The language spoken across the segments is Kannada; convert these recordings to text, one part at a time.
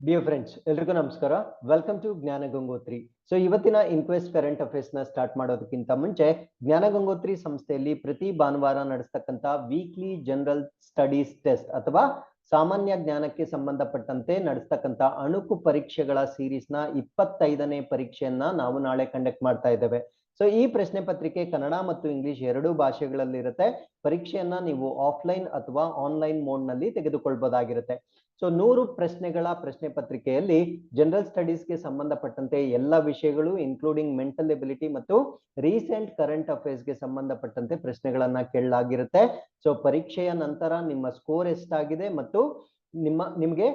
ಡಿಯರ್ ಫ್ರೆಂಡ್ಸ್, ಎಲ್ರಿಗೂ ನಮಸ್ಕಾರ. ವೆಲ್ಕಮ್ ಟು ಜ್ಞಾನ ಗಂಗೋತ್ರಿ. ಸೊ ಇವತ್ತಿನ ಇನ್ಕ್ವೆಸ್ಟ್ ಕರೆಂಟ್ ಅಫೇರ್ಸ್ ನ ಸ್ಟಾರ್ಟ್ ಮಾಡೋದಕ್ಕಿಂತ ಮುಂಚೆ, ಜ್ಞಾನ ಗಂಗೋತ್ರಿ ಸಂಸ್ಥೆಯಲ್ಲಿ ಪ್ರತಿ ಭಾನುವಾರ ನಡೆಸ್ತಕ್ಕಂಥ ವೀಕ್ಲಿ ಜನರಲ್ ಸ್ಟಡೀಸ್ ಟೆಸ್ಟ್ ಅಥವಾ ಸಾಮಾನ್ಯ ಜ್ಞಾನಕ್ಕೆ ಸಂಬಂಧಪಟ್ಟಂತೆ ನಡೆಸ್ತಕ್ಕಂಥ ಅಣುಕು ಪರೀಕ್ಷೆಗಳ ಸೀರೀಸ್ ನ 25ನೇ ಪರೀಕ್ಷೆಯನ್ನ ನಾವು ನಾಳೆ ಕಂಡಕ್ಟ್ ಮಾಡ್ತಾ ಇದ್ದೇವೆ. ಸೊ ಈ ಪ್ರಶ್ನೆ ಪತ್ರಿಕೆ ಕನ್ನಡ ಮತ್ತು ಇಂಗ್ಲಿಷ್ ಎರಡೂ ಭಾಷೆಗಳಲ್ಲಿ ಇರುತ್ತೆ. ಪರೀಕ್ಷೆಯನ್ನ ನೀವು ಆಫ್ಲೈನ್ ಅಥವಾ ಆನ್ಲೈನ್ ಮೋಡ್ ನಲ್ಲಿ ತೆಗೆದುಕೊಳ್ಬಹುದಾಗಿರುತ್ತೆ. ಸೊ 100 ಪ್ರಶ್ನೆಗಳ ಪ್ರಶ್ನೆ ಪತ್ರಿಕೆಯಲ್ಲಿ ಜನರಲ್ ಸ್ಟಡೀಸ್ಗೆ ಸಂಬಂಧಪಟ್ಟಂತೆ ಎಲ್ಲ ವಿಷಯಗಳು ಇನ್ಕ್ಲೂಡಿಂಗ್ ಮೆಂಟಲ್ ಎಬಿಲಿಟಿ ಮತ್ತು ರೀಸೆಂಟ್ ಕರೆಂಟ್ ಅಫೇರ್ಸ್ಗೆ ಸಂಬಂಧಪಟ್ಟಂತೆ ಪ್ರಶ್ನೆಗಳನ್ನ ಕೇಳಲಾಗಿರುತ್ತೆ. ಸೊ ಪರೀಕ್ಷೆಯ ನಂತರ ನಿಮ್ಮ ಸ್ಕೋರ್ ಎಷ್ಟಾಗಿದೆ ಮತ್ತು ನಿಮಗೆ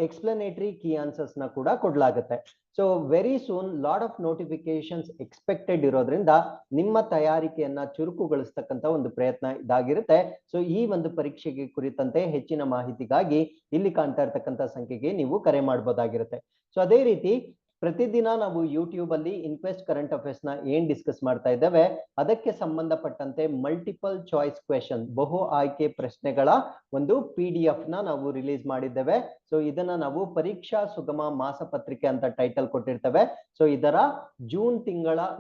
ಎಕ್ಸ್ಪ್ಲನೇಟರಿ ಕೀ ಆನ್ಸರ್ಸ್ ನ ಕೂಡ ಕೊಡಲಾಗುತ್ತೆ. So very soon lot of notifications expected ಇರೋದ್ರಿಂದ ನಿಮ್ಮ ತಯಾರಿಕೆಯನ್ನ ಚುರುಕುಗೊಳಿಸ್ತಕ್ಕಂಥ ಒಂದು ಪ್ರಯತ್ನ ಇದಾಗಿರುತ್ತೆ. ಸೊ ಈ ಒಂದು ಪರೀಕ್ಷೆಗೆ ಕುರಿತಂತೆ ಹೆಚ್ಚಿನ ಮಾಹಿತಿಗಾಗಿ ಇಲ್ಲಿ ಕಾಣ್ತಾ ಇರ್ತಕ್ಕಂಥ ಸಂಖ್ಯೆಗೆ ನೀವು ಕರೆ ಮಾಡಬಹುದಾಗಿರುತ್ತೆ. ಸೊ ಅದೇ ರೀತಿ ಪ್ರತಿದಿನ ನಾವು ಯೂಟ್ಯೂಬ್ ಅಲ್ಲಿ ಇನ್ಕ್ವೆಸ್ಟ್ ಕರೆಂಟ್ ಅಫೇರ್ಸ್ ನ ಏನ್ ಡಿಸ್ಕಸ್ ಮಾಡ್ತಾ ಇದ್ದೇವೆ ಅದಕ್ಕೆ ಸಂಬಂಧಪಟ್ಟಂತೆ ಮಲ್ಟಿಪಲ್ ಚಾಯ್ಸ್ ಕ್ವೆಶನ್, ಬಹು ಆಯ್ಕೆ ಪ್ರಶ್ನೆಗಳ ಒಂದು PDF ನ ನಾವು ರಿಲೀಸ್ ಮಾಡಿದ್ದೇವೆ. ಸೊ ಇದನ್ನ ನಾವು ಪರೀಕ್ಷಾ ಸುಗಮ ಮಾಸಪತ್ರಿಕೆ ಅಂತ ಟೈಟಲ್ ಕೊಟ್ಟಿರ್ತೇವೆ. ಸೊ ಇದರ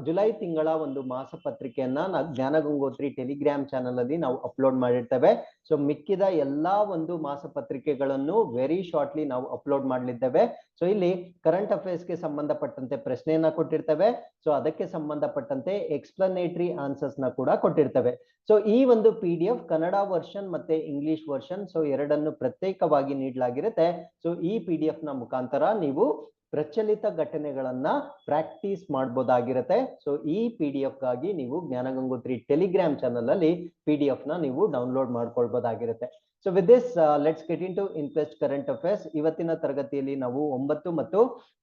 ಜುಲೈ ತಿಂಗಳ ಒಂದು ಮಾಸಪತ್ರಿಕೆಯನ್ನ ಜ್ಞಾನ ಗಂಗೋತ್ರಿ ಟೆಲಿಗ್ರಾಮ್ ಚಾನಲ್ ಅಲ್ಲಿ ನಾವು ಅಪ್ಲೋಡ್ ಮಾಡಿರ್ತೇವೆ. ಸೊ ಮಿಕ್ಕಿದ ಎಲ್ಲಾ ಒಂದು ಮಾಸಪತ್ರಿಕೆಗಳನ್ನು ವೆರಿ ಶಾರ್ಟ್ಲಿ ನಾವು ಅಪ್ಲೋಡ್ ಮಾಡಲಿದ್ದೇವೆ. ಸೊ ಇಲ್ಲಿ ಕರೆಂಟ್ ಅಫೇರ್ಸ್ ಗೆ ಸಂಬಂಧಪಟ್ಟಂತೆ ಪ್ರಶ್ನೆಯನ್ನ ಕೊಟ್ಟಿರ್ತೇವೆ. ಸೊ ಅದಕ್ಕೆ ಸಂಬಂಧಪಟ್ಟಂತೆ ಎಕ್ಸ್ಪ್ಲನೇಟರಿ ಆನ್ಸರ್ಸ್ ನ ಕೂಡ ಕೊಟ್ಟಿರ್ತೇವೆ. ಸೊ ಈ ಒಂದು PDF ಕನ್ನಡ ವರ್ಷನ್ ಮತ್ತೆ ಇಂಗ್ಲಿಷ್ ವರ್ಷನ್ ಸೊ ಎರಡನ್ನು ಪ್ರತ್ಯೇಕವಾಗಿ ನೀಡಲಾಗಿರುತ್ತೆ. ಸೊ ಈ PDF ನ ಮುಖಾಂತರ ನೀವು ಪ್ರಚಲಿತ ಘಟನೆಗಳನ್ನ ಪ್ರಾಕ್ಟೀಸ್ ಮಾಡಬಹುದಾಗಿರುತ್ತೆ. ಸೊ ಈ PDF ಗಾಗಿ ನೀವು ಜ್ಞಾನ ಗಂಗೋತ್ರಿ ಟೆಲಿಗ್ರಾಮ್ ಚಾನಲ್ ಅಲ್ಲಿ PDF ನ ನೀವು ಡೌನ್ಲೋಡ್ ಮಾಡ್ಕೊಳ್ಬಹುದಾಗಿರುತ್ತೆ. So with this let's get into inquest current affairs. ಇವತ್ತಿನ ತರಗತಿಯಲ್ಲಿ ನಾವು 9 ಮತ್ತು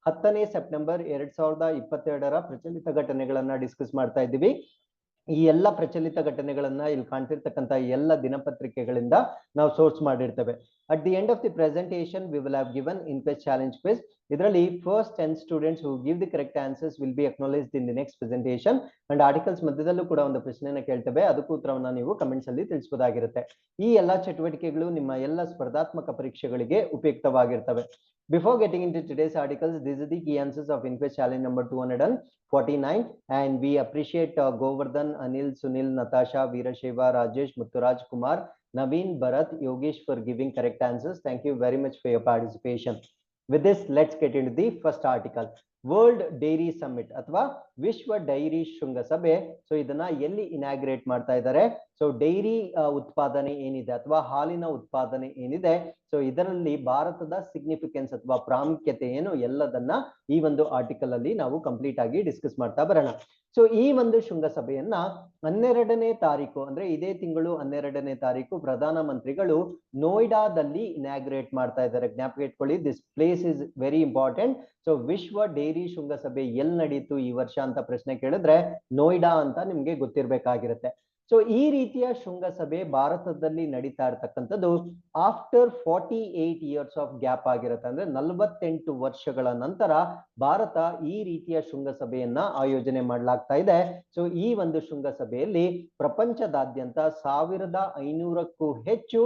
10ನೇ ಸೆಪ್ಟೆಂಬರ್ 2022ರ ಪ್ರಚಲಿತ ಘಟನೆಗಳನ್ನ ಡಿಸ್ಕಸ್ ಮಾಡ್ತಾ ಇದ್ದೀವಿ. ಈ ಎಲ್ಲ ಪ್ರಚಲಿತ ಘಟನೆಗಳನ್ನ ಇಲ್ಲಿ ಕಾಣ್ತಿರ್ತಕ್ಕಂಥ ಎಲ್ಲ ದಿನಪತ್ರಿಕೆಗಳಿಂದ ನಾವು ಸೋರ್ಸ್ ಮಾಡಿರ್ತೇವೆ. At the end of the presentation we will have given inquest challenge quiz. ಇದರಲ್ಲಿ first 10 students who give the correct answers will be acknowledged in the next presentation. And articles ಮಧ್ಯದಲ್ಲೂ ಕೂಡ ಒಂದು ಪ್ರಶ್ನೆನ ಕೇಳ್ತೇವೆ, ಅದಕ್ಕೂ ಉತ್ತರವನ್ನ ನೀವು ಕಮೆಂಟ್ಸ್ ಅಲ್ಲಿ ತಿಳಿಸಬಹುದಾಗಿರುತ್ತೆ. ಈ ಎಲ್ಲಾ ಚಟುವಟಿಕೆಗಳು ನಿಮ್ಮ ಎಲ್ಲ ಸ್ಪರ್ಧಾತ್ಮಕ ಪರೀಕ್ಷೆಗಳಿಗೆ ಉಪಯುಕ್ತವಾಗಿರ್ತವೆ. Before getting into today's articles, these are the key answers of InQuest challenge number 249, and we appreciate Govardhan, Anil, Sunil, Natasha, Veerasheva, Rajesh, Mutturaj, Kumar, Naveen, Bharat, Yogesh for giving correct answers. Thank you very much for your participation. With this, let's get into the first article. World dairy summit ಅಥವಾ ವಿಶ್ವ ಡೈರಿ ಶೃಂಗಸಭೆ. ಸೊ ಇದನ್ನ ಎಲ್ಲಿ ಇನಾಗ್ರೇಟ್ ಮಾಡ್ತಾ ಇದ್ದಾರೆ? ಸೊ ಡೈರಿ ಉತ್ಪಾದನೆ ಏನಿದೆ ಅಥವಾ ಹಾಲಿನ ಉತ್ಪಾದನೆ ಏನಿದೆ, ಸೊ ಇದರಲ್ಲಿ ಭಾರತದ ಸಿಗ್ನಿಫಿಕೆನ್ಸ್ ಅಥವಾ ಪ್ರಾಮುಖ್ಯತೆ ಏನು ಎಲ್ಲದನ್ನ ಈ ಒಂದು ಆರ್ಟಿಕಲ್ ಅಲ್ಲಿ ನಾವು ಕಂಪ್ಲೀಟ್ ಆಗಿ ಡಿಸ್ಕಸ್ ಮಾಡ್ತಾ ಬರೋಣ. ಸೊ ಈ ಒಂದು ಶೃಂಗಸಭೆಯನ್ನ 12ನೇ ತಾರೀಕು ಅಂದ್ರೆ ಇದೇ ತಿಂಗಳು 12ನೇ ತಾರೀಕು ಪ್ರಧಾನ ಮಂತ್ರಿಗಳು ನೋಯ್ಡಾದಲ್ಲಿ ಇನಾಗ್ರೇಟ್ ಮಾಡ್ತಾ ಇದ್ದಾರೆ. ಜ್ಞಾಪಕ ಇಟ್ಕೊಳ್ಳಿ, this place is very important. So ವಿಶ್ವ ಡೈರಿ ಶೃಂಗಸಭೆ ಎಲ್ಲಿ ನಡೀತು ಈ ವರ್ಷ ಅಂತ ಪ್ರಶ್ನೆ ಕೇಳಿದ್ರೆ ನೋಯ್ಡಾ ಅಂತ ನಿಮ್ಗೆ ಗೊತ್ತಿರ್ಬೇಕಾಗಿರುತ್ತೆ. ಸೊ ಈ ರೀತಿಯ ಶೃಂಗಸಭೆ ಭಾರತದಲ್ಲಿ ನಡೀತಾ ಇರ್ತಕ್ಕಂಥದ್ದು ಆಫ್ಟರ್ 48 ಇಯರ್ಸ್ ಆಫ್ ಗ್ಯಾಪ್ ಆಗಿರುತ್ತೆ. ಅಂದ್ರೆ 48 ವರ್ಷಗಳ ನಂತರ ಭಾರತ ಈ ರೀತಿಯ ಶೃಂಗಸಭೆಯನ್ನ ಆಯೋಜನೆ ಮಾಡಲಾಗ್ತಾ ಇದೆ. ಸೊ ಈ ಒಂದು ಶೃಂಗಸಭೆಯಲ್ಲಿ ಪ್ರಪಂಚದಾದ್ಯಂತ 1500ಕ್ಕೂ ಹೆಚ್ಚು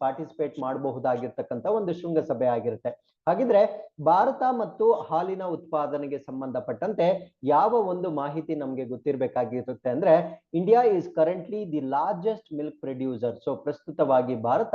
ಪಾರ್ಟಿಸಿಪೇಟ್ ಮಾಡಬಹುದಾಗಿರ್ತಕ್ಕಂಥ ಒಂದು ಶೃಂಗಸಭೆ ಆಗಿರುತ್ತೆ. ಹಾಗಿದ್ರೆ ಭಾರತ ಮತ್ತು ಹಾಲಿನ ಉತ್ಪಾದನೆಗೆ ಸಂಬಂಧಪಟ್ಟಂತೆ ಯಾವ ಒಂದು ಮಾಹಿತಿ ನಮ್ಗೆ ಗೊತ್ತಿರಬೇಕಾಗಿರುತ್ತೆ ಅಂದ್ರೆ, India is currently the largest milk producer. So ಪ್ರಸ್ತುತವಾಗಿ ಭಾರತ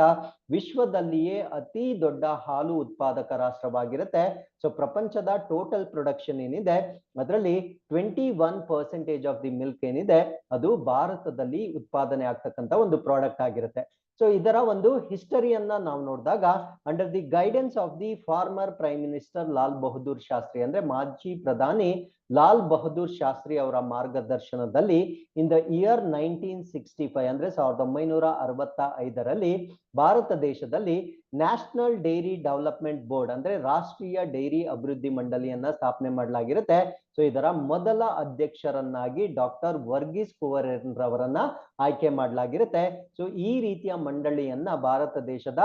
ವಿಶ್ವದಲ್ಲಿಯೇ ಅತಿ ದೊಡ್ಡ ಹಾಲು ಉತ್ಪಾದಕ ರಾಷ್ಟ್ರವಾಗಿರುತ್ತೆ. ಸೊ ಪ್ರಪಂಚದ ಟೋಟಲ್ ಪ್ರೊಡಕ್ಷನ್ ಏನಿದೆ ಅದರಲ್ಲಿ 21% ಆಫ್ ದಿ ಮಿಲ್ಕ್ ಏನಿದೆ ಅದು ಭಾರತದಲ್ಲಿ ಉತ್ಪಾದನೆ ಆಗ್ತಕ್ಕಂಥ ಒಂದು ಪ್ರಾಡಕ್ಟ್ ಆಗಿರುತ್ತೆ. ಸೊ ಇದರ ಒಂದು ಹಿಸ್ಟರಿಯನ್ನ ನಾವು ನೋಡಿದಾಗ, under the guidance of the former prime minister Lal Bahadur Shastri ಅಂದ್ರೆ ಮಾಜಿ ಪ್ರಧಾನಿ ಲಾಲ್ ಬಹದ್ದೂರ್ ಶಾಸ್ತ್ರಿ ಅವರ ಮಾರ್ಗದರ್ಶನದಲ್ಲಿ ಇನ್ ದ ಇಯರ್ 1965 ಅಂದ್ರೆ 1965ರಲ್ಲಿ ಭಾರತ ದೇಶದಲ್ಲಿ ನ್ಯಾಷನಲ್ ಡೈರಿ ಡೆವಲಪ್ಮೆಂಟ್ ಬೋರ್ಡ್ ಅಂದ್ರೆ ರಾಷ್ಟ್ರೀಯ ಡೈರಿ ಅಭಿವೃದ್ಧಿ ಮಂಡಳಿಯನ್ನ ಸ್ಥಾಪನೆ ಮಾಡಲಾಗಿರುತ್ತೆ. ಸೊ ಇದರ ಮೊದಲ ಅಧ್ಯಕ್ಷರನ್ನಾಗಿ ಡಾಕ್ಟರ್ ವರ್ಗೀಸ್ ಕುವರನ್ ರವರನ್ನ ಆಯ್ಕೆ ಮಾಡಲಾಗಿರುತ್ತೆ. ಸೊ ಈ ರೀತಿಯ ಮಂಡಳಿಯನ್ನ ಭಾರತ ದೇಶದ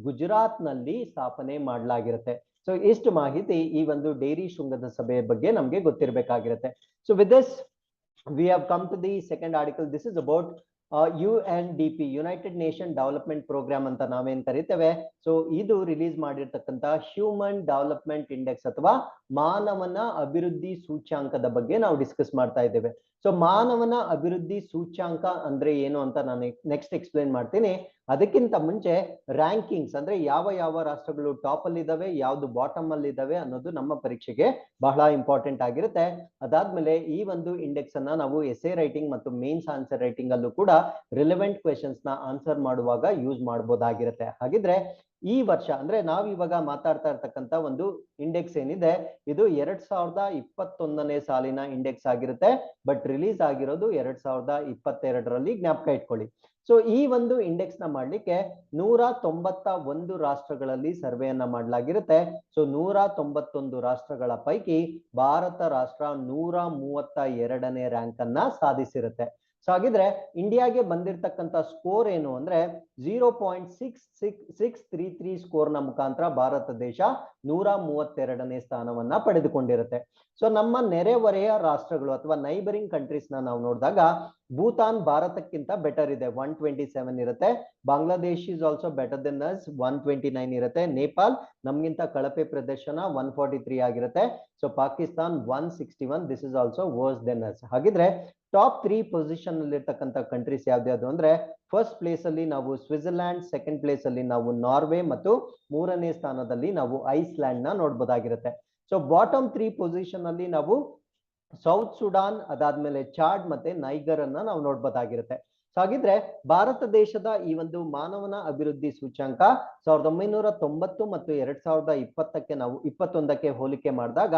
ಗುಜರಾತ್ ನಲ್ಲಿ ಸ್ಥಾಪನೆ ಮಾಡಲಾಗಿರುತ್ತೆ. ಸೊ ಇಷ್ಟು ಮಾಹಿತಿ ಈ ಒಂದು ಡೈರಿ ಶೃಂಗದ ಸಭೆಯ ಬಗ್ಗೆ ನಮ್ಗೆ ಗೊತ್ತಿರಬೇಕಾಗಿರುತ್ತೆ. So with this we have come to the second article. This is about UNDP United Nation Development Programme ಅಂತ ನಾವೇನ್ ಕರಿತೇವೆ. ಸೊ ಇದು ರಿಲೀಸ್ ಮಾಡಿರ್ತಕ್ಕಂತ ಹ್ಯೂಮನ್ ಡೆವಲಪ್ಮೆಂಟ್ ಇಂಡೆಕ್ಸ್ ಅಥವಾ ಮಾನವನ ಅಭಿವೃದ್ಧಿ ಸೂಚ್ಯಾಂಕದ ಬಗ್ಗೆ ನಾವು ಡಿಸ್ಕಸ್ ಮಾಡ್ತಾ ಇದ್ದೇವೆ. ಸೊ ಮಾನವನ ಅಭಿವೃದ್ಧಿ ಸೂಚ್ಯಾಂಕ ಅಂದ್ರೆ ಏನು ಅಂತ ನಾನು ನೆಕ್ಸ್ಟ್ ಎಕ್ಸ್ಪ್ಲೈನ್ ಮಾಡ್ತೀನಿ. ಅದಕ್ಕಿಂತ ಮುಂಚೆ ರ್ಯಾಂಕಿಂಗ್ಸ್ ಅಂದ್ರೆ ಯಾವ ಯಾವ ರಾಷ್ಟ್ರಗಳು ಟಾಪ್ ಅಲ್ಲಿ ಇದಾವೆ, ಯಾವ್ದು ಬಾಟಮ್ ಅಲ್ಲಿ ಇದಾವೆ ಅನ್ನೋದು ನಮ್ಮ ಪರೀಕ್ಷೆಗೆ ಬಹಳ ಇಂಪಾರ್ಟೆಂಟ್ ಆಗಿರುತ್ತೆ. ಅದಾದ್ಮೇಲೆ ಈ ಒಂದು ಇಂಡೆಕ್ಸ್ ಅನ್ನ ನಾವು ಎಸ್ಸೆ ರೈಟಿಂಗ್ ಮತ್ತು ಮೇನ್ಸ್ ಆನ್ಸರ್ ರೈಟಿಂಗ್ ಅಲ್ಲೂ ಕೂಡ ರಿಲೆವೆಂಟ್ ಕ್ವೆಶನ್ಸ್ ನ ಆನ್ಸರ್ ಮಾಡುವಾಗ ಯೂಸ್ ಮಾಡಬಹುದಾಗಿರುತ್ತೆ. ಹಾಗಿದ್ರೆ ಈ ವರ್ಷ ಅಂದ್ರೆ ನಾವ್ ಇವಾಗ ಮಾತಾಡ್ತಾ ಇರ್ತಕ್ಕಂತ ಒಂದು ಇಂಡೆಕ್ಸ್ ಏನಿದೆ ಇದು 2021ನೇ ಸಾಲಿನ ಇಂಡೆಕ್ಸ್ ಆಗಿರುತ್ತೆ. ಬಟ್ ರಿಲೀಸ್ ಆಗಿರೋದು 2022ರಲ್ಲಿ, ಜ್ಞಾಪಕ ಇಟ್ಕೊಳ್ಳಿ. ಸೊ ಈ ಒಂದು ಇಂಡೆಕ್ಸ್ ನ ಮಾಡ್ಲಿಕ್ಕೆ 191 ರಾಷ್ಟ್ರಗಳಲ್ಲಿ ಸರ್ವೆಯನ್ನ ಮಾಡಲಾಗಿರುತ್ತೆ. ಸೊ 191 ರಾಷ್ಟ್ರಗಳ ಪೈಕಿ ಭಾರತ ರಾಷ್ಟ್ರ 132ನೇ ರ್ಯಾಂಕ್ ಅನ್ನ ಸಾಧಿಸಿರುತ್ತೆ. ಸೊ ಹಾಗಿದ್ರೆ ಇಂಡಿಯಾಗೆ ಬಂದಿರತಕ್ಕಂತ ಸ್ಕೋರ್ ಏನು ಅಂದ್ರೆ 0.6633 ಸ್ಕೋರ್ ನ ಮುಖಾಂತರ ಭಾರತ ದೇಶ 132ನೇ ಸ್ಥಾನವನ್ನ ಪಡೆದುಕೊಂಡಿರುತ್ತೆ. ಸೊ ನಮ್ಮ ನೆರೆಹೊರೆಯ ರಾಷ್ಟ್ರಗಳು ಅಥವಾ ನೈಬರಿಂಗ್ ಕಂಟ್ರೀಸ್ ನಾವು ನೋಡಿದಾಗ ಭೂತಾನ್ ಭಾರತಕ್ಕಿಂತ ಬೆಟರ್ ಇದೆ, 127 ಇರುತ್ತೆ. Bangladesh is also better than us, 129 ಇರುತ್ತೆ. ನೇಪಾಲ್ ನಮ್ಗಿಂತ ಕಳಪೆ ಪ್ರದರ್ಶನ, 143 ಆಗಿರುತ್ತೆ. So Pakistan 161, this is also worse than us. ಹಾಗಿದ್ರೆ ಟಾಪ್ 3 ಪೊಸಿಷನ್ ಅಲ್ಲಿ ಇರ್ತಕ್ಕಂಥ ಕಂಟ್ರೀಸ್ ಯಾವ್ದು ಅಂದ್ರೆ ಫಸ್ಟ್ ಪ್ಲೇಸ್ ಅಲ್ಲಿ ನಾವು ಸ್ವಿಟ್ಜರ್ಲ್ಯಾಂಡ್, ಸೆಕೆಂಡ್ ಪ್ಲೇಸ್ ಅಲ್ಲಿ ನಾವು ನಾರ್ವೆ ಮತ್ತು 3ನೇ ಸ್ಥಾನದಲ್ಲಿ ನಾವು ಐಸ್ಲ್ಯಾಂಡ್ ನ ನೋಡ್ಬೋದಾಗಿರುತ್ತೆ. ಸೊ ಬಾಟಮ್ 3 ಪೊಸಿಷನ್ ಅಲ್ಲಿ ನಾವು ಸೌತ್ ಸುಡಾನ್, ಅದಾದ್ಮೇಲೆ ಚಾಡ್ ಮತ್ತೆ ನೈಗರ್ ಅನ್ನ ನಾವು ನೋಡ್ಬೋದಾಗಿರುತ್ತೆ. ಸೊ ಹಾಗಿದ್ರೆ ಭಾರತ ದೇಶದ ಈ ಒಂದು ಮಾನವನ ಅಭಿವೃದ್ಧಿ ಸೂಚ್ಯಾಂಕ 1990 ಮತ್ತು 2020ಕ್ಕೆ ನಾವು 21ಕ್ಕೆ ಹೋಲಿಕೆ ಮಾಡಿದಾಗ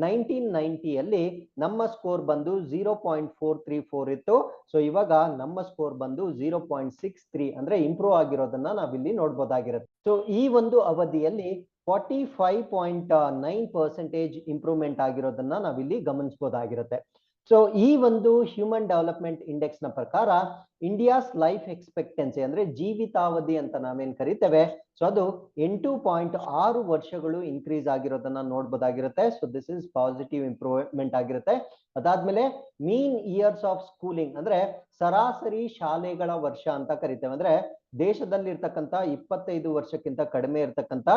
1990ಯಲ್ಲಿ ನಮ್ಮ ಸ್ಕೋರ್ ಬಂದು 0.434 ಇತ್ತು. ಸೊ ಇವಾಗ ನಮ್ಮ ಸ್ಕೋರ್ ಬಂದು 0.63 ಅಂದ್ರೆ ಇಂಪ್ರೂವ್ ಆಗಿರೋದನ್ನ ನಾವಿಲ್ಲಿ ನೋಡ್ಬೋದಾಗಿರುತ್ತೆ. ಸೊ ಈ ಒಂದು ಅವಧಿಯಲ್ಲಿ 45.9% ಇಂಪ್ರೂವ್ಮೆಂಟ್ ಆಗಿರೋದನ್ನ ನಾವಿಲ್ಲಿ ಗಮನಿಸಬಹುದಾಗಿರುತ್ತೆ. ಸೊ ಈ ಒಂದು ಹ್ಯೂಮನ್ ಡೆವಲಪ್ಮೆಂಟ್ ಇಂಡೆಕ್ಸ್ ನ ಪ್ರಕಾರ ಇಂಡಿಯಾಸ್ ಲೈಫ್ ಎಕ್ಸ್ಪೆಕ್ಟೆನ್ಸಿ ಅಂದ್ರೆ ಜೀವಿತಾವಧಿ ಅಂತ ನಾವೇನ್ ಕರಿತೇವೆ, ಸೊ ಅದು 8.6 ವರ್ಷಗಳು ಇನ್ಕ್ರೀಸ್ ಆಗಿರೋದನ್ನ ನೋಡ್ಬೋದಾಗಿರುತ್ತೆ. So this is positive improvement ಆಗಿರುತ್ತೆ. ಅದಾದ್ಮೇಲೆ ಮೀನ್ ಇಯರ್ಸ್ ಆಫ್ ಸ್ಕೂಲಿಂಗ್ ಅಂದ್ರೆ ಸರಾಸರಿ ಶಾಲೆಗಳ ವರ್ಷ ಅಂತ ಕರಿತೇವೆ. ಅಂದ್ರೆ ದೇಶದಲ್ಲಿ ಇರ್ತಕ್ಕಂತ 25 ವರ್ಷಕ್ಕಿಂತ ಕಡಿಮೆ ಇರ್ತಕ್ಕಂತ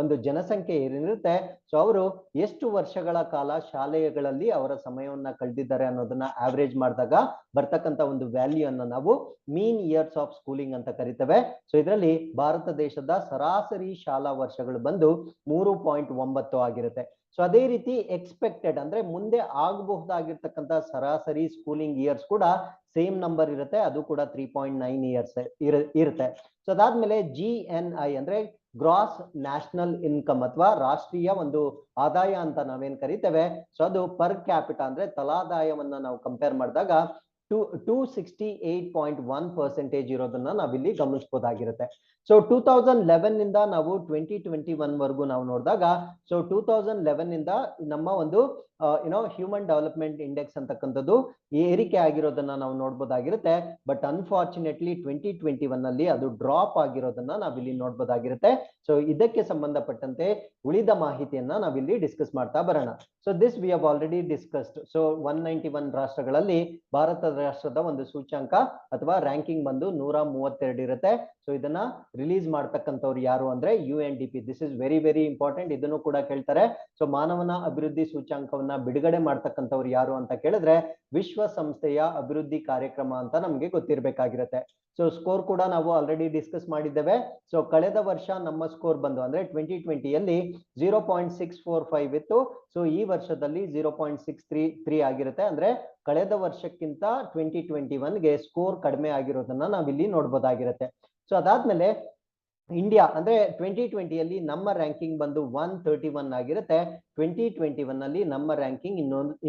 ಒಂದು ಜನಸಂಖ್ಯೆ ಏನಿರುತ್ತೆ, ಸೊ ಅವರು ಎಷ್ಟು ವರ್ಷಗಳ ಕಾಲ ಶಾಲೆಗಳಲ್ಲಿ ಅವರ ಸಮಯವನ್ನ ಕಳೆದಿದ್ದಾರೆ ಅನ್ನೋದನ್ನ ಆವರೇಜ್ ಮಾಡಿದಾಗ ಬರ್ತಕ್ಕಂತ ಒಂದು ವ್ಯಾಲ್ಯೂ ಅನ್ನ ನಾವು ಮೀನ್ ಇಯರ್ಸ್ ಆಫ್ ಸ್ಕೂಲಿಂಗ್ ಅಂತ ಕರಿತೇವೆ. ಸೊ ಇದರಲ್ಲಿ ಭಾರತ ದೇಶದ ಸರಾಸರಿ ಶಾಲಾ ವರ್ಷಗಳು ಬಂದು 3.9 ಆಗಿರುತ್ತೆ. ಸೊ ಅದೇ ರೀತಿ ಎಕ್ಸ್ಪೆಕ್ಟೆಡ್ ಅಂದ್ರೆ ಮುಂದೆ ಆಗಬಹುದಾಗಿರ್ತಕ್ಕಂಥ ಸರಾಸರಿ ಸ್ಕೂಲಿಂಗ್ ಇಯರ್ಸ್ ಕೂಡ ಸೇಮ್ ನಂಬರ್ ಇರುತ್ತೆ, ಅದು ಕೂಡ 3.9 ಇಯರ್ಸ್ ಇರುತ್ತೆ. ಸೊ ಅದಾದ್ಮೇಲೆ GNI ಅಂದ್ರೆ ಗ್ರಾಸ್ ನ್ಯಾಷನಲ್ ಇನ್ಕಮ್ ಅಥವಾ ರಾಷ್ಟ್ರೀಯ ಒಂದು ಆದಾಯ ಅಂತ ನಾವೇನ್ ಕರಿತೇವೆ, ಸೊ ಅದು ಪರ್ ಕ್ಯಾಪಿಟಾ ಅಂದ್ರೆ ತಲಾದಾಯವನ್ನ ನಾವು ಕಂಪೇರ್ ಮಾಡಿದಾಗ 268.1% ಇರೋದನ್ನ ನಾವಿಲ್ಲಿ ಗಮನಿಸಬಹುದಾಗಿರುತ್ತೆ. ಸೊ 2011 ನಿಂದ ನಾವು 2021 ವರೆಗೂ ನಾವು ನೋಡಿದಾಗ, ಸೊ 2011 ನಿಂದ ನಮ್ಮ ಒಂದು ಹ್ಯೂಮನ್ ಡೆವಲಪ್ಮೆಂಟ್ ಇಂಡೆಕ್ಸ್ ಅಂತಕ್ಕಂಥದ್ದು ಏರಿಕೆ ಆಗಿರೋದನ್ನ ನಾವು ನೋಡ್ಬೋದಾಗಿರುತ್ತೆ. ಬಟ್ ಅನ್ಫಾರ್ಚುನೇಟ್ಲಿ 2021 ಅಲ್ಲಿ ಅದು ಡ್ರಾಪ್ ಆಗಿರೋದನ್ನ ನಾವಿಲ್ಲಿ ನೋಡ್ಬೋದಾಗಿರುತ್ತೆ. ಸೊ ಇದಕ್ಕೆ ಸಂಬಂಧಪಟ್ಟಂತೆ ಉಳಿದ ಮಾಹಿತಿಯನ್ನ ನಾವಿಲ್ಲಿ ಡಿಸ್ಕಸ್ ಮಾಡ್ತಾ ಬರೋಣ. So this we have already discussed. So 191 ರಾಷ್ಟ್ರಗಳಲ್ಲಿ ಭಾರತ ರಾಷ್ಟ್ರದ ಒಂದು ಸೂಚ್ಯಾಂಕ ಅಥವಾ ರ್ಯಾಂಕಿಂಗ್ ಬಂದು 132 ಇರುತ್ತೆ. ಸೊ ಇದನ್ನ ರಿಲೀಸ್ ಮಾಡ್ತಕ್ಕಂಥವ್ರು ಯಾರು ಅಂದ್ರೆ UNDP. This is very very important, ಇದನ್ನು ಕೂಡ ಕೇಳ್ತಾರೆ. ಸೊ ಮಾನವನ ಅಭಿವೃದ್ಧಿ ಸೂಚ್ಯಾಂಕವನ್ನ ಬಿಡುಗಡೆ ಮಾಡ್ತಕ್ಕಂಥವ್ರು ಯಾರು ಅಂತ ಕೇಳಿದ್ರೆ ವಿಶ್ವಸಂಸ್ಥೆಯ ಅಭಿವೃದ್ಧಿ ಕಾರ್ಯಕ್ರಮ ಅಂತ ನಮ್ಗೆ ಗೊತ್ತಿರಬೇಕಾಗಿರುತ್ತೆ. ಸೊ ಸ್ಕೋರ್ ಕೂಡ ನಾವು ಆಲ್ರೆಡಿ ಡಿಸ್ಕಸ್ ಮಾಡಿದ್ದೇವೆ. ಸೊ ಕಳೆದ ವರ್ಷ ನಮ್ಮ ಸ್ಕೋರ್ ಬಂದು ಅಂದ್ರೆ 2020ಯಲ್ಲಿ 0.645 ಇತ್ತು. ಸೊ ಈ ವರ್ಷದಲ್ಲಿ 0.633 ಆಗಿರುತ್ತೆ. ಅಂದ್ರೆ ಕಳೆದ ವರ್ಷಕ್ಕಿಂತ 2021ಗೆ ಸ್ಕೋರ್ ಕಡಿಮೆ ಆಗಿರೋದನ್ನ ನಾವಿಲ್ಲಿ ನೋಡ್ಬೋದಾಗಿರುತ್ತೆ. ಸೊ ಅದಾದ್ಮೇಲೆ ಇಂಡಿಯಾ ಅಂದ್ರೆ 2020ಯಲ್ಲಿ ನಮ್ಮ ರ್ಯಾಂಕಿಂಗ್ ಬಂದು 131 ಆಗಿರುತ್ತೆ. 2021 ಅಲ್ಲಿ ನಮ್ಮ ರ್ಯಾಂಕಿಂಗ್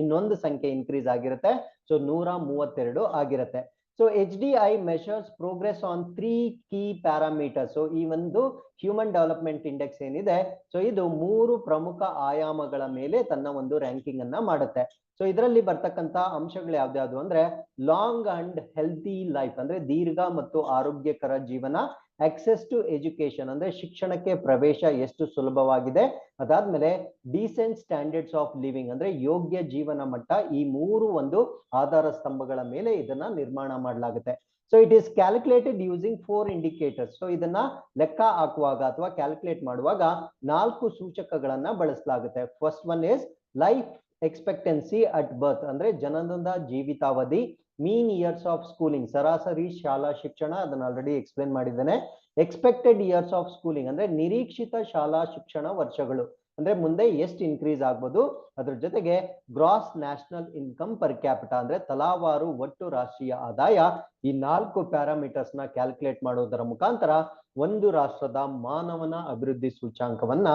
ಇನ್ನೊಂದು ಸಂಖ್ಯೆ ಇನ್ಕ್ರೀಸ್ ಆಗಿರುತ್ತೆ. ಸೊ 132 ಆಗಿರುತ್ತೆ. So HDI measures progress on 3 key parameters. So ಈ ಒಂದು ಹ್ಯೂಮನ್ ಡೆವಲಪ್ಮೆಂಟ್ ಇಂಡೆಕ್ಸ್ ಏನಿದೆ, ಸೊ ಇದು 3 ಪ್ರಮುಖ ಆಯಾಮಗಳ ಮೇಲೆ ತನ್ನ ಒಂದು ರ್ಯಾಂಕಿಂಗ್ ಅನ್ನ ಮಾಡುತ್ತೆ. ಸೊ ಇದರಲ್ಲಿ ಬರ್ತಕ್ಕಂತ ಅಂಶಗಳು ಯಾವ್ದು ಅಂದ್ರೆ ಲಾಂಗ್ ಅಂಡ್ ಹೆಲ್ತಿ ಲೈಫ್ ಅಂದ್ರೆ ದೀರ್ಘ ಮತ್ತು ಆರೋಗ್ಯಕರ ಜೀವನ, ಆಕ್ಸೆಸ್ ಟು ಎಜುಕೇಶನ್ ಅಂದ್ರೆ ಶಿಕ್ಷಣಕ್ಕೆ ಪ್ರವೇಶ ಎಷ್ಟು ಸುಲಭವಾಗಿದೆ, ಅದಾದ್ಮೇಲೆ ಡೀಸೆಂಟ್ ಸ್ಟ್ಯಾಂಡರ್ಡ್ಸ್ ಆಫ್ ಲಿವಿಂಗ್ ಅಂದ್ರೆ ಯೋಗ್ಯ ಜೀವನ ಮಟ್ಟ. ಈ 3 ಒಂದು ಆಧಾರ ಸ್ತಂಭಗಳ ಮೇಲೆ ಇದನ್ನ ನಿರ್ಮಾಣ ಮಾಡಲಾಗುತ್ತೆ. So it is calculated using 4 indicators. So ಇದನ್ನ ಲೆಕ್ಕ ಹಾಕುವಾಗ ಅಥವಾ ಕ್ಯಾಲ್ಕುಲೇಟ್ ಮಾಡುವಾಗ 4 ಸೂಚಕಗಳನ್ನ ಬಳಸಲಾಗುತ್ತೆ. First one is life expectancy at birth, ಅಂದ್ರೆ ಜನನದ ಜೀವಿತಾವಧಿ. ಮೀನ್ ಇಯರ್ಸ್ ಆಫ್ ಸ್ಕೂಲಿಂಗ್, ಸರಾಸರಿ ಶಾಲಾ ಶಿಕ್ಷಣ, ಅದನ್ನ ಆಲ್ರೆಡಿ ಎಕ್ಸ್ಪ್ಲೇನ್ ಮಾಡಿದ್ದೇನೆ. ಎಕ್ಸ್ಪೆಕ್ಟೆಡ್ ಇಯರ್ಸ್ ಆಫ್ ಸ್ಕೂಲಿಂಗ್ ಅಂದ್ರೆ ನಿರೀಕ್ಷಿತ ಶಾಲಾ ಶಿಕ್ಷಣ ವರ್ಷಗಳು, ಅಂದ್ರೆ ಮುಂದೆ ಎಷ್ಟು ಇನ್ಕ್ರೀಸ್ ಆಗ್ಬೋದು. ಅದ್ರ ಜೊತೆಗೆ gross national income per capita, ಅಂದ್ರೆ ತಲಾವಾರು ಒಟ್ಟು ರಾಷ್ಟ್ರೀಯ ಆದಾಯ. ಈ 4 ಪ್ಯಾರಾಮೀಟರ್ಸ್ ನ ಕ್ಯಾಲ್ಕುಲೇಟ್ ಮಾಡೋದರ ಮುಖಾಂತರ ಒಂದು ರಾಷ್ಟ್ರದ ಮಾನವನ ಅಭಿವೃದ್ಧಿ ಸೂಚ್ಯಾಂಕವನ್ನ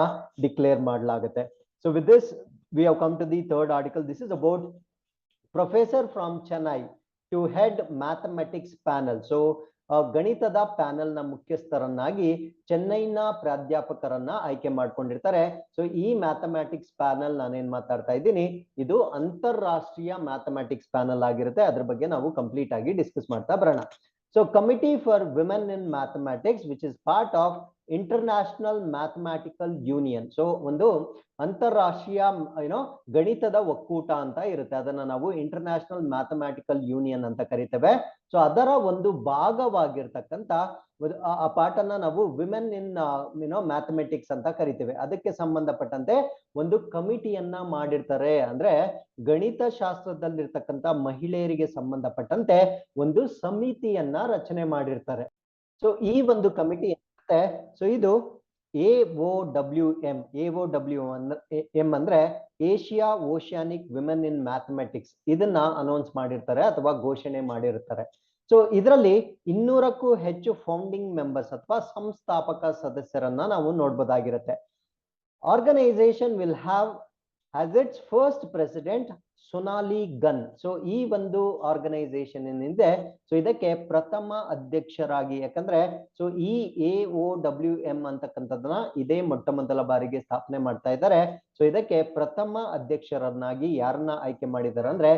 ಡಿಕ್ಲೇರ್ ಮಾಡಲಾಗುತ್ತೆ. So with this we have come to the third article. This is about professor from Chennai to head mathematics panel. So ಗಣಿತದ ಪ್ಯಾನೆಲ್ ನ ಮುಖ್ಯಸ್ಥರನ್ನಾಗಿ ಚೆನ್ನೈನ ಪ್ರಾಧ್ಯಾಪಕರನ್ನ ಆಯ್ಕೆ ಮಾಡ್ಕೊಂಡಿರ್ತಾರೆ. ಸೊ ಈ ಮ್ಯಾಥಮ್ಯಾಟಿಕ್ಸ್ ಪ್ಯಾನೆಲ್ ನಾನೇನ್ ಮಾತಾಡ್ತಾ ಇದ್ದೀನಿ, ಇದು ಅಂತಾರಾಷ್ಟ್ರೀಯ ಮ್ಯಾಥಮ್ಯಾಟಿಕ್ಸ್ ಪ್ಯಾನೆಲ್ ಆಗಿರುತ್ತೆ. ಅದ್ರ ಬಗ್ಗೆ ನಾವು ಕಂಪ್ಲೀಟ್ ಆಗಿ ಡಿಸ್ಕಸ್ ಮಾಡ್ತಾ ಬರೋಣ. So committee for women in mathematics which is part of international mathematical union. So ಒಂದು ಅಂತಾರಾಷ್ಟ್ರೀಯ ಗಣಿತದ ಒಕ್ಕೂಟ ಅಂತ ಇರುತ್ತೆ, ಅದನ್ನ ನಾವು ಇಂಟರ್ನ್ಯಾಷನಲ್ ಮ್ಯಾಥಮ್ಯಾಟಿಕಲ್ ಯೂನಿಯನ್ ಅಂತ ಕರಿತೇವೆ. ಸೊ ಅದರ ಒಂದು ಭಾಗವಾಗಿರ್ತಕ್ಕಂಥ ಆ ಪಾಠನ ನಾವು ವಿಮೆನ್ ಇನ್ ಮ್ಯಾಥಮೆಟಿಕ್ಸ್ ಅಂತ ಕರಿತೇವೆ. ಅದಕ್ಕೆ ಸಂಬಂಧಪಟ್ಟಂತೆ ಒಂದು ಕಮಿಟಿಯನ್ನ ಮಾಡಿರ್ತಾರೆ, ಅಂದ್ರೆ ಗಣಿತ ಶಾಸ್ತ್ರದಲ್ಲಿರ್ತಕ್ಕಂಥ ಮಹಿಳೆಯರಿಗೆ ಸಂಬಂಧಪಟ್ಟಂತೆ ಒಂದು ಸಮಿತಿಯನ್ನ ರಚನೆ ಮಾಡಿರ್ತಾರೆ. ಸೊ ಈ ಒಂದು ಕಮಿಟಿ ಏನಿರುತ್ತೆ, ಸೊ ಇದು AOWM. AOWM ಅಂದ್ರೆ Asia oceanic women in mathematics. ಇದನ್ನ ಅನೌನ್ಸ್ ಮಾಡಿರ್ತಾರೆ ಅಥವಾ ಘೋಷಣೆ ಮಾಡಿರ್ತಾರೆ. ಸೊ ಇದರಲ್ಲಿ 200ಕ್ಕೂ ಹೆಚ್ಚು ಫೌಂಡಿಂಗ್ ಮೆಂಬರ್ಸ್ ಅಥವಾ ಸಂಸ್ಥಾಪಕ ಸದಸ್ಯರನ್ನ ನಾವು ನೋಡ್ಬೋದಾಗಿರುತ್ತೆ. Organisation will have as its first president Sonali Gun. So ಈ ಒಂದು ಆರ್ಗನೈಸೇಷನ್ ಏನಿದೆ, ಸೊ ಇದಕ್ಕೆ ಪ್ರಥಮ ಅಧ್ಯಕ್ಷರಾಗಿ, ಯಾಕಂದ್ರೆ ಸೊ ಈ AOWM ಅಂತಕ್ಕಂಥದ್ದನ್ನ ಇದೇ ಮೊಟ್ಟ ಮೊದಲ ಬಾರಿಗೆ ಸ್ಥಾಪನೆ ಮಾಡ್ತಾ ಇದ್ದಾರೆ. ಸೊ ಇದಕ್ಕೆ ಪ್ರಥಮ ಅಧ್ಯಕ್ಷರನ್ನಾಗಿ ಯಾರನ್ನ ಆಯ್ಕೆ ಮಾಡಿದ್ದಾರೆ ಅಂದ್ರೆ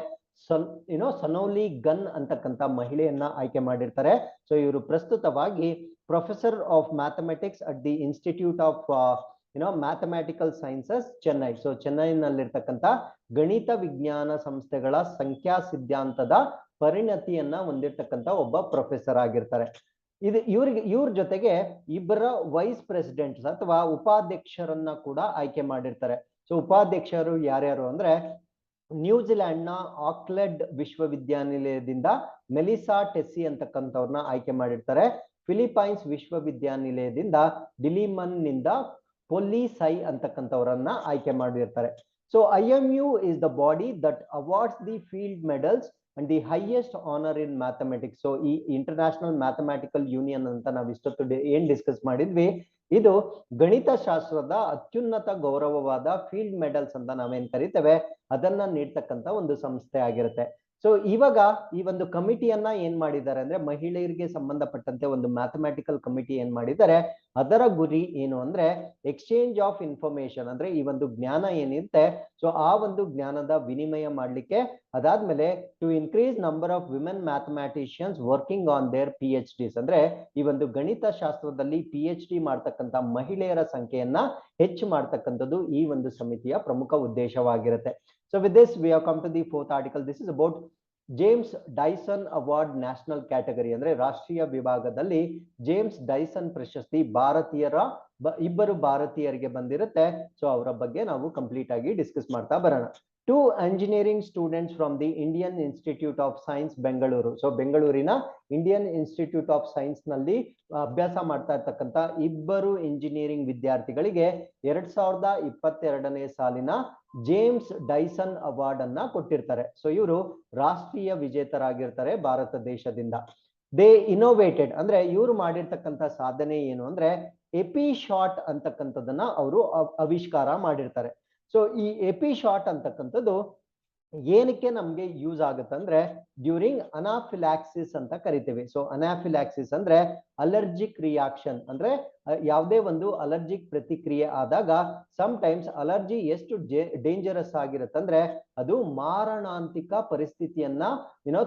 ಸೊನಾಲಿ ಗನ್ ಅಂತಕ್ಕಂಥ ಮಹಿಳೆಯನ್ನ ಆಯ್ಕೆ ಮಾಡಿರ್ತಾರೆ. ಸೊ ಇವರು ಪ್ರಸ್ತುತವಾಗಿ professor of mathematics at the institute of mathematical sciences Chennai. So ಚೆನ್ನೈನಲ್ಲಿರ್ತಕ್ಕಂಥ ಗಣಿತ ವಿಜ್ಞಾನ ಸಂಸ್ಥೆಗಳ ಸಂಖ್ಯಾ ಸಿದ್ಧಾಂತದ ಪರಿಣತಿಯನ್ನ ಹೊಂದಿರತಕ್ಕಂಥ ಒಬ್ಬ ಪ್ರೊಫೆಸರ್ ಆಗಿರ್ತಾರೆ. ಇವ್ರ ಜೊತೆಗೆ ಇಬ್ಬರ ವೈಸ್ ಪ್ರೆಸಿಡೆಂಟ್ಸ್ ಅಥವಾ ಉಪಾಧ್ಯಕ್ಷರನ್ನ ಕೂಡ ಆಯ್ಕೆ ಮಾಡಿರ್ತಾರೆ. ಸೊ ಉಪಾಧ್ಯಕ್ಷರು ಯಾರ್ಯಾರು ಅಂದ್ರೆ ನ್ಯೂಜಿಲ್ಯಾಂಡ್ ನ ಆಕ್ಲೆಡ್ ವಿಶ್ವವಿದ್ಯಾನಿಲಯದಿಂದ ಮೆಲಿಸಾ ಟೆಸ್ಸಿ ಅಂತಕ್ಕಂಥವ್ರನ್ನ ಆಯ್ಕೆ ಮಾಡಿರ್ತಾರೆ. ಫಿಲಿಪೈನ್ಸ್ ವಿಶ್ವವಿದ್ಯಾನಿಲಯದಿಂದ ಡಿಲಿಮನ್ ನಿಂದ ಪೊಲ್ಲಿ ಸೈ ಅಂತಕ್ಕಂಥವರನ್ನ ಆಯ್ಕೆ ಮಾಡಿರ್ತಾರೆ. So IMU is the body that awards the field medals and the highest honour in mathematics. So ಈ ಇಂಟರ್ನ್ಯಾಷನಲ್ ಮ್ಯಾಥಮ್ಯಾಟಿಕಲ್ ಯೂನಿಯನ್ ಅಂತ ನಾವು ಇಷ್ಟೊತ್ತು ಏನ್ ಡಿಸ್ಕಸ್ ಮಾಡಿದ್ವಿ, ಇದು ಗಣಿತ ಶಾಸ್ತ್ರದ ಅತ್ಯುನ್ನತ ಗೌರವವಾದ ಫೀಲ್ಡ್ ಮೆಡಲ್ಸ್ ಅಂತ ನಾವೇನ್ ಕರಿತೇವೆ ಅದನ್ನ ನೀಡ್ತಕ್ಕಂಥ ಒಂದು ಸಂಸ್ಥೆ ಆಗಿರುತ್ತೆ. ಸೊ ಇವಾಗ ಈ ಒಂದು ಕಮಿಟಿಯನ್ನ ಏನ್ ಮಾಡಿದ್ದಾರೆ ಅಂದ್ರೆ ಮಹಿಳೆಯರಿಗೆ ಸಂಬಂಧಪಟ್ಟಂತೆ ಒಂದು ಮ್ಯಾಥಮ್ಯಾಟಿಕಲ್ ಕಮಿಟಿ ಏನ್ ಮಾಡಿದ್ದಾರೆ, ಅದರ ಗುರಿ ಏನು ಅಂದ್ರೆ ಎಕ್ಸ್ಚೇಂಜ್ ಆಫ್ ಇನ್ಫಾರ್ಮೇಶನ್, ಅಂದ್ರೆ ಈ ಒಂದು ಜ್ಞಾನ ಏನಿರುತ್ತೆ ಸೊ ಆ ಒಂದು ಜ್ಞಾನದ ವಿನಿಮಯ ಮಾಡ್ಲಿಕ್ಕೆ, ಅದಾದ್ಮೇಲೆ to increase number of women mathematicians working on their PhDs, ಅಂದ್ರೆ ಈ ಒಂದು ಗಣಿತ ಶಾಸ್ತ್ರದಲ್ಲಿ PhD ಮಾಡ್ತಕ್ಕಂಥ ಮಹಿಳೆಯರ ಸಂಖ್ಯೆಯನ್ನ ಹೆಚ್ಚು ಮಾಡ್ತಕ್ಕಂಥದ್ದು ಈ ಒಂದು ಸಮಿತಿಯ ಪ್ರಮುಖ ಉದ್ದೇಶವಾಗಿರುತ್ತೆ. So with this we have come to the fourth article. This is about James Dyson award national category, ಅಂದ್ರೆ ರಾಷ್ಟ್ರೀಯ ವಿಭಾಗದಲ್ಲಿ ಜೇಮ್ಸ್ ಡೈಸನ್ ಪ್ರಶಸ್ತಿ ಇಬ್ಬರು ಭಾರತೀಯರಿಗೆ ಬಂದಿರುತ್ತೆ. ಸೊ ಅವರ ಬಗ್ಗೆ ನಾವು ಕಂಪ್ಲೀಟ್ ಆಗಿ ಡಿಸ್ಕಸ್ ಮಾಡ್ತಾ ಬರೋಣ. 2 engineering students from the Indian Institute of Science Bengaluru. So ಬೆಂಗಳೂರಿನ ಇಂಡಿಯನ್ ಇನ್ಸ್ಟಿಟ್ಯೂಟ್ ಆಫ್ ಸೈನ್ಸ್ ನಲ್ಲಿ ಅಭ್ಯಾಸ ಮಾಡ್ತಾ ಇರ್ತಕ್ಕಂಥ ಇಬ್ಬರು ಇಂಜಿನಿಯರಿಂಗ್ ವಿದ್ಯಾರ್ಥಿಗಳಿಗೆ 2022ನೇ ಸಾಲಿನ ಜೇಮ್ಸ್ ಡೈಸನ್ ಅವಾರ್ಡ್ ಅನ್ನ ಕೊಟ್ಟಿರ್ತಾರೆ. ಸೊ ಇವರು ರಾಷ್ಟ್ರೀಯ ವಿಜೇತರಾಗಿರ್ತಾರೆ ಭಾರತ ದೇಶದಿಂದ. ದೇ ಇನೋವೇಟೆಡ್, ಅಂದ್ರೆ ಇವರು ಮಾಡಿರ್ತಕ್ಕಂಥ ಸಾಧನೆ ಏನು ಅಂದ್ರೆ ಎಪಿ ಶಾಟ್ ಅಂತಕ್ಕಂಥದ್ದನ್ನ ಅವರು ಆವಿಷ್ಕಾರ ಮಾಡಿರ್ತಾರೆ. ಸೊ ಈ ಎಪಿ ಶಾಟ್ ಅಂತಕ್ಕಂಥದ್ದು ಏನಕ್ಕೆ ನಮ್ಗೆ ಯೂಸ್ ಆಗುತ್ತೆ ಅಂದ್ರೆ ಡ್ಯೂರಿಂಗ್ ಅನಾಫಿಲಾಕ್ಸಿಸ್ ಅಂತ ಕರಿತೀವಿ. ಸೊ ಅನಾಫಿಲಾಕ್ಸಿಸ್ ಅಂದ್ರೆ ಅಲರ್ಜಿಕ್ ರಿಯಾಕ್ಷನ್, ಅಂದ್ರೆ ಯಾವುದೇ ಒಂದು ಅಲರ್ಜಿಕ್ ಪ್ರತಿಕ್ರಿಯೆ ಆದಾಗ ಸಮ್ ಟೈಮ್ಸ್ ಅಲರ್ಜಿ ಎಷ್ಟು ಡೇಂಜರಸ್ ಆಗಿರುತ್ತೆ ಅಂದ್ರೆ ಅದು ಮಾರಣಾಂತಿಕ ಪರಿಸ್ಥಿತಿಯನ್ನ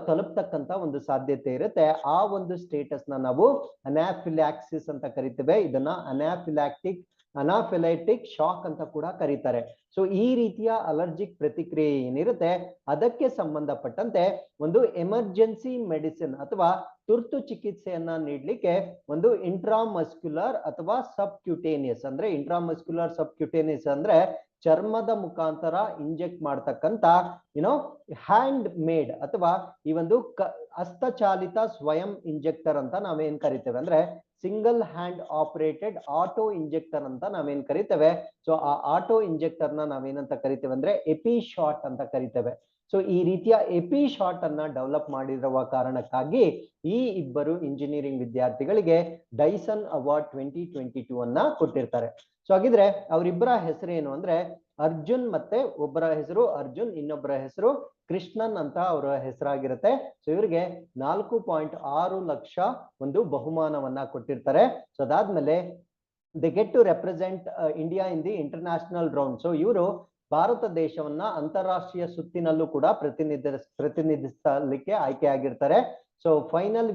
ತಲುಪ್ತಕ್ಕಂತ ಒಂದು ಸಾಧ್ಯತೆ ಇರುತ್ತೆ. ಆ ಒಂದು ಸ್ಟೇಟಸ್ ನ ನಾವು ಅನಾಫಿಲಾಕ್ಸಿಸ್ ಅಂತ ಕರಿತೇವೆ. ಇದನ್ನ ಅನಾಫಿಲಾಕ್ಟಿಕ್ ಅನಾಫಿಲೈಟಿಕ್ ಶಾಕ್ ಅಂತ ಕೂಡ ಕರೀತಾರೆ. ಸೊ ಈ ರೀತಿಯ ಅಲರ್ಜಿಕ್ ಪ್ರತಿಕ್ರಿಯೆ ಏನಿರುತ್ತೆ ಅದಕ್ಕೆ ಸಂಬಂಧಪಟ್ಟಂತೆ ಒಂದು ಎಮರ್ಜೆನ್ಸಿ ಮೆಡಿಸಿನ್ ಅಥವಾ ತುರ್ತು ಚಿಕಿತ್ಸೆಯನ್ನ ನೀಡಲಿಕ್ಕೆ ಒಂದು ಇಂಟ್ರಾಮಸ್ಕ್ಯುಲರ್ ಅಥವಾ ಸಬ್ಕ್ಯುಟೇನಿಯಸ್, ಅಂದ್ರೆ ಇಂಟ್ರಾಮಸ್ಕ್ಯುಲರ್ ಸಬ್ಕ್ಯುಟೇನಿಯಸ್ ಅಂದ್ರೆ ಚರ್ಮದ ಮುಖಾಂತರ ಇಂಜೆಕ್ಟ್ ಮಾಡ್ತಕ್ಕಂತ ಹ್ಯಾಂಡ್ ಮೇಡ್ ಅಥವಾ ಈ ಒಂದು ಹಸ್ತಚಾಲಿತ ಸ್ವಯಂ ಇಂಜೆಕ್ಟರ್ ಅಂತ ನಾವೇನ್ ಕರಿತೇವೆ, ಅಂದ್ರೆ single hand operated auto injector ಅಂತ ನಾವೇನ್ ಕರಿತೇವೆ. ಸೊ ಆ ಆಟೋ ಇಂಜೆಕ್ಟರ್ ನ ನಾವೇನಂತ ಕರಿತೇವೆ ಅಂದ್ರೆ ಎಪಿ ಶಾಟ್ ಅಂತ ಕರಿತೇವೆ. ಸೊ ಈ ರೀತಿಯ ಎಪಿ ಶಾಟ್ ಅನ್ನ ಡೆವಲಪ್ ಮಾಡಿರುವ ಕಾರಣಕ್ಕಾಗಿ ಈ ಇಬ್ಬರು ಇಂಜಿನಿಯರಿಂಗ್ ವಿದ್ಯಾರ್ಥಿಗಳಿಗೆ ಡೈಸನ್ ಅವಾರ್ಡ್ 2022 ಅನ್ನ ಕೊಟ್ಟಿರ್ತಾರೆ. ಸೊ ಹಾಗಿದ್ರೆ ಅವರಿಬ್ಬರ ಹೆಸರೇನು ಅಂದ್ರೆ ಅರ್ಜುನ್, ಮತ್ತೆ ಒಬ್ಬರ ಹೆಸರು ಅರ್ಜುನ್, ಇನ್ನೊಬ್ಬರ ಹೆಸರು ಕೃಷ್ಣನ್ ಅಂತ ಅವರ ಹೆಸರಾಗಿರುತ್ತೆ. ಸೊ ಇವರಿಗೆ 4.6 ಲಕ್ಷ ಒಂದು ಬಹುಮಾನವನ್ನ ಕೊಟ್ಟಿರ್ತಾರೆ. ಸೊ ಅದಾದ್ಮೇಲೆ they get to represent India in the international round. So ಇವರು ಭಾರತ ದೇಶವನ್ನ ಅಂತಾರಾಷ್ಟ್ರೀಯ ಸುತ್ತಿನಲ್ಲೂ ಕೂಡ ಪ್ರತಿನಿಧಿಸಲಿಕ್ಕೆ ಆಯ್ಕೆ ಆಗಿರ್ತಾರೆ. So final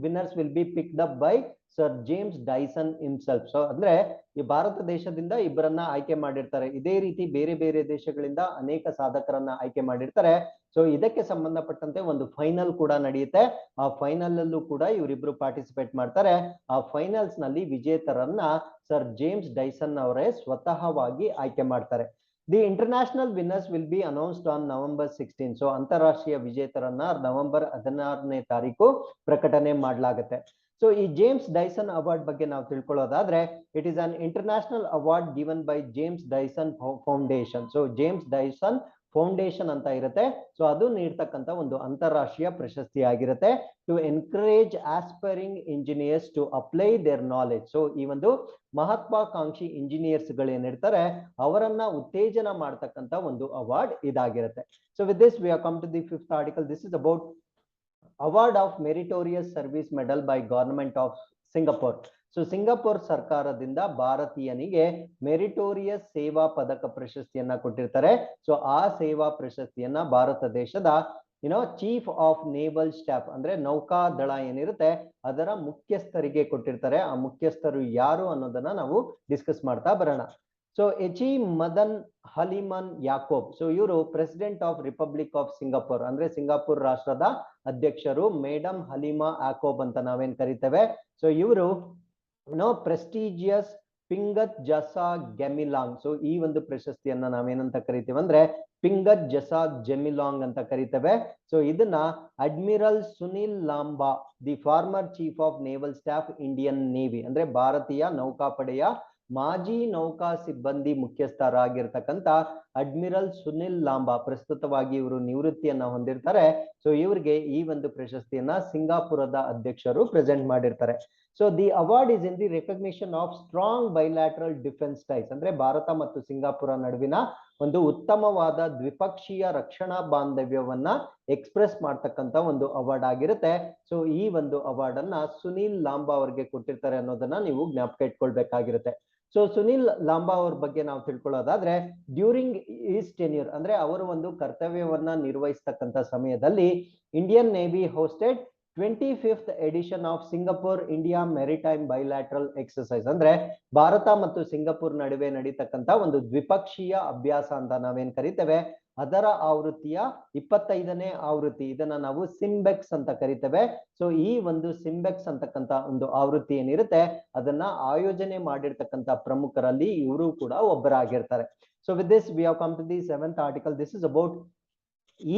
winners will be picked up by sir James Dyson himself. So ಅಂದ್ರೆ ಈ ಭಾರತ ದೇಶದಿಂದ ಇಬ್ಬರನ್ನ ಆಯ್ಕೆ ಮಾಡಿರ್ತಾರೆ. ಇದೇ ರೀತಿ ಬೇರೆ ಬೇರೆ ದೇಶಗಳಿಂದ ಅನೇಕ ಸಾಧಕರನ್ನ ಆಯ್ಕೆ ಮಾಡಿರ್ತಾರೆ. ಸೊ ಇದಕ್ಕೆ ಸಂಬಂಧಪಟ್ಟಂತೆ ಒಂದು ಫೈನಲ್ ಕೂಡ ನಡೆಯುತ್ತೆ. ಆ ಫೈನಲ್ ಅಲ್ಲೂ ಕೂಡ ಇವರಿಬ್ರು ಪಾರ್ಟಿಸಿಪೇಟ್ ಮಾಡ್ತಾರೆ. ಆ ಫೈನಲ್ಸ್ ನಲ್ಲಿ ವಿಜೇತರನ್ನ ಸರ್ ಜೇಮ್ಸ್ ಡೈಸನ್ ಅವರೇ ಸ್ವತಃವಾಗಿ ಆಯ್ಕೆ ಮಾಡ್ತಾರೆ. The international winners will B announced on November 16. So ಅಂತಾರಾಷ್ಟ್ರೀಯ ವಿಜೇತರನ್ನ ನವೆಂಬರ್ 16ನೇ ತಾರೀಕು ಪ್ರಕಟಣೆ ಮಾಡಲಾಗುತ್ತೆ. ಸೊ ಈ ಜೇಮ್ಸ್ ಡೈಸನ್ ಅವಾರ್ಡ್ ಬಗ್ಗೆ ನಾವು ತಿಳ್ಕೊಳ್ಳೋದಾದ್ರೆ it is an international award given by James Dyson foundation. So James Dyson foundation ಅಂತ ಇರುತ್ತೆ. ಸೊ ಅದು ನೀಡ್ತಕ್ಕಂಥ ಒಂದು ಅಂತಾರಾಷ್ಟ್ರೀಯ ಪ್ರಶಸ್ತಿ ಆಗಿರುತ್ತೆ to encourage aspiring engineers to apply their knowledge. So ಈ ಒಂದು ಮಹತ್ವಾಕಾಂಕ್ಷಿ ಇಂಜಿನಿಯರ್ಸ್ ಗಳೇನಿರ್ತಾರೆ ಅವರನ್ನ ಉತ್ತೇಜನ ಮಾಡ್ತಕ್ಕಂಥ ಒಂದು ಅವಾರ್ಡ್ ಇದಾಗಿರುತ್ತೆ. So with this we have come to the 5th article. This is about award of meritorious service medal by government of Singapore. So Singapore ಸರ್ಕಾರದಿಂದ ಭಾರತೀಯನಿಗೆ ಮೆರಿಟೋರಿಯಸ್ ಸೇವಾ ಪದಕ ಪ್ರಶಸ್ತಿಯನ್ನ ಕೊಟ್ಟಿರ್ತಾರೆ. ಸೊ ಆ ಸೇವಾ ಪ್ರಶಸ್ತಿಯನ್ನ ಭಾರತ ದೇಶದ ಚೀಫ್ ಆಫ್ ನೇವಲ್ ಸ್ಟಾಫ್ ಅಂದ್ರೆ ನೌಕಾದಳ ಏನಿರುತ್ತೆ ಅದರ ಮುಖ್ಯಸ್ಥರಿಗೆ ಕೊಟ್ಟಿರ್ತಾರೆ. ಆ ಮುಖ್ಯಸ್ಥರು ಯಾರು ಅನ್ನೋದನ್ನ ನಾವು ಡಿಸ್ಕಸ್ ಮಾಡ್ತಾ ಬರೋಣ. ಸೊ ಎಚಿ ಮದನ್ ಹಲಿಮನ್ ಯಾಕೋಬ್. ಸೊ ಇವರು president of republic of Singapore, ಅಂದ್ರೆ ಸಿಂಗಾಪುರ್ ರಾಷ್ಟ್ರದ ಅಧ್ಯಕ್ಷರು. ಮೇಡಮ್ ಹಲಿಮಾ ಯಾಕೋಬ್ ಅಂತ ನಾವೇನ್ ಕರಿತೇವೆ. ಸೊ ಇವರು ಪ್ರೆಸ್ಟಿಜಿಯಸ್ ಪಿಂಗತ್ ಜಸಾ ಗೆಮಿಲಾಂಗ್. ಸೊ ಈ ಒಂದು ಪ್ರಶಸ್ತಿಯನ್ನ ನಾವೇನಂತ ಕರಿತೇವೆ ಅಂದ್ರೆ ಪಿಂಗತ್ ಜಸಾ ಜೆಮಿಲಾಂಗ್ ಅಂತ ಕರಿತೇವೆ. ಸೊ ಇದನ್ನ admiral Sunil Lanba, the former chief of naval staff Indian navy, ಅಂದ್ರೆ ಭಾರತೀಯ ನೌಕಾಪಡೆಯ ಮಾಜಿ ನೌಕಾ ಸಿಬ್ಬಂದಿ ಮುಖ್ಯಸ್ಥರಾಗಿರ್ತಕ್ಕಂಥ ಅಡ್ಮಿರಲ್ ಸುನಿಲ್ ಲಾಂಬಾ, ಪ್ರಸ್ತುತವಾಗಿ ಇವರು ನಿವೃತ್ತಿಯನ್ನ ಹೊಂದಿರ್ತಾರೆ. ಸೊ ಇವರಿಗೆ ಈ ಒಂದು ಪ್ರಶಸ್ತಿಯನ್ನ ಸಿಂಗಾಪುರದ ಅಧ್ಯಕ್ಷರು ಪ್ರೆಸೆಂಟ್ ಮಾಡಿರ್ತಾರೆ. So the award is in the recognition of strong bilateral defence ties, ಅಂದ್ರೆ ಭಾರತ ಮತ್ತು ಸಿಂಗಾಪುರ ನಡುವಿನ ಒಂದು ಉತ್ತಮವಾದ ದ್ವಿಪಕ್ಷೀಯ ರಕ್ಷಣಾ ಬಾಂಧವ್ಯವನ್ನ ಎಕ್ಸ್ಪ್ರೆಸ್ ಮಾಡ್ತಕ್ಕಂತ ಒಂದು ಅವಾರ್ಡ್ ಆಗಿರುತ್ತೆ. ಸೊ ಈ ಒಂದು ಅವಾರ್ಡ್ ಅನ್ನ ಸುನಿಲ್ ಲಾಂಬಾ ಅವರಿಗೆ ಕೊಟ್ಟಿರ್ತಾರೆ ಅನ್ನೋದನ್ನ ನೀವು ಜ್ಞಾಪಕ ಇಟ್ಕೊಳ್ಬೇಕಾಗಿರುತ್ತೆ. ಸೊ ಸುನಿಲ್ ಲಾಂಬಾ ಅವ್ರ ಬಗ್ಗೆ ನಾವು ತಿಳ್ಕೊಳ್ಳೋದಾದ್ರೆ ಡ್ಯೂರಿಂಗ್ ಈಸ್ ಟೆನ್ಯೂರ್, ಅಂದ್ರೆ ಅವರು ಒಂದು ಕರ್ತವ್ಯವನ್ನ ನಿರ್ವಹಿಸ್ತಕ್ಕಂಥ ಸಮಯದಲ್ಲಿ Indian navy hosted 25th edition of Singapore India maritime bilateral exercise, ಅಂದ್ರೆ ಭಾರತ ಮತ್ತು ಸಿಂಗಪುರ್ ನಡುವೆ ನಡೀತಕ್ಕಂಥ ಒಂದು ದ್ವಿಪಕ್ಷೀಯ ಅಭ್ಯಾಸ ಅಂತ ನಾವೇನ್ ಕರಿತೇವೆ, ಅದರ ಆವೃತ್ತಿಯ 25ನೇ ಆವೃತ್ತಿ, ಇದನ್ನ ನಾವು ಸಿಂಬೆಕ್ಸ್ ಅಂತ ಕರಿತೇವೆ. ಸೊ ಈ ಒಂದು ಸಿಂಬೆಕ್ಸ್ ಅಂತಕ್ಕಂಥ ಒಂದು ಆವೃತ್ತಿ ಏನಿರುತ್ತೆ ಅದನ್ನ ಆಯೋಜನೆ ಮಾಡಿರ್ತಕ್ಕಂಥ ಪ್ರಮುಖರಲ್ಲಿ ಇವರು ಕೂಡ ಒಬ್ಬರಾಗಿರ್ತಾರೆ. So with this we have come to the 7th article. This is about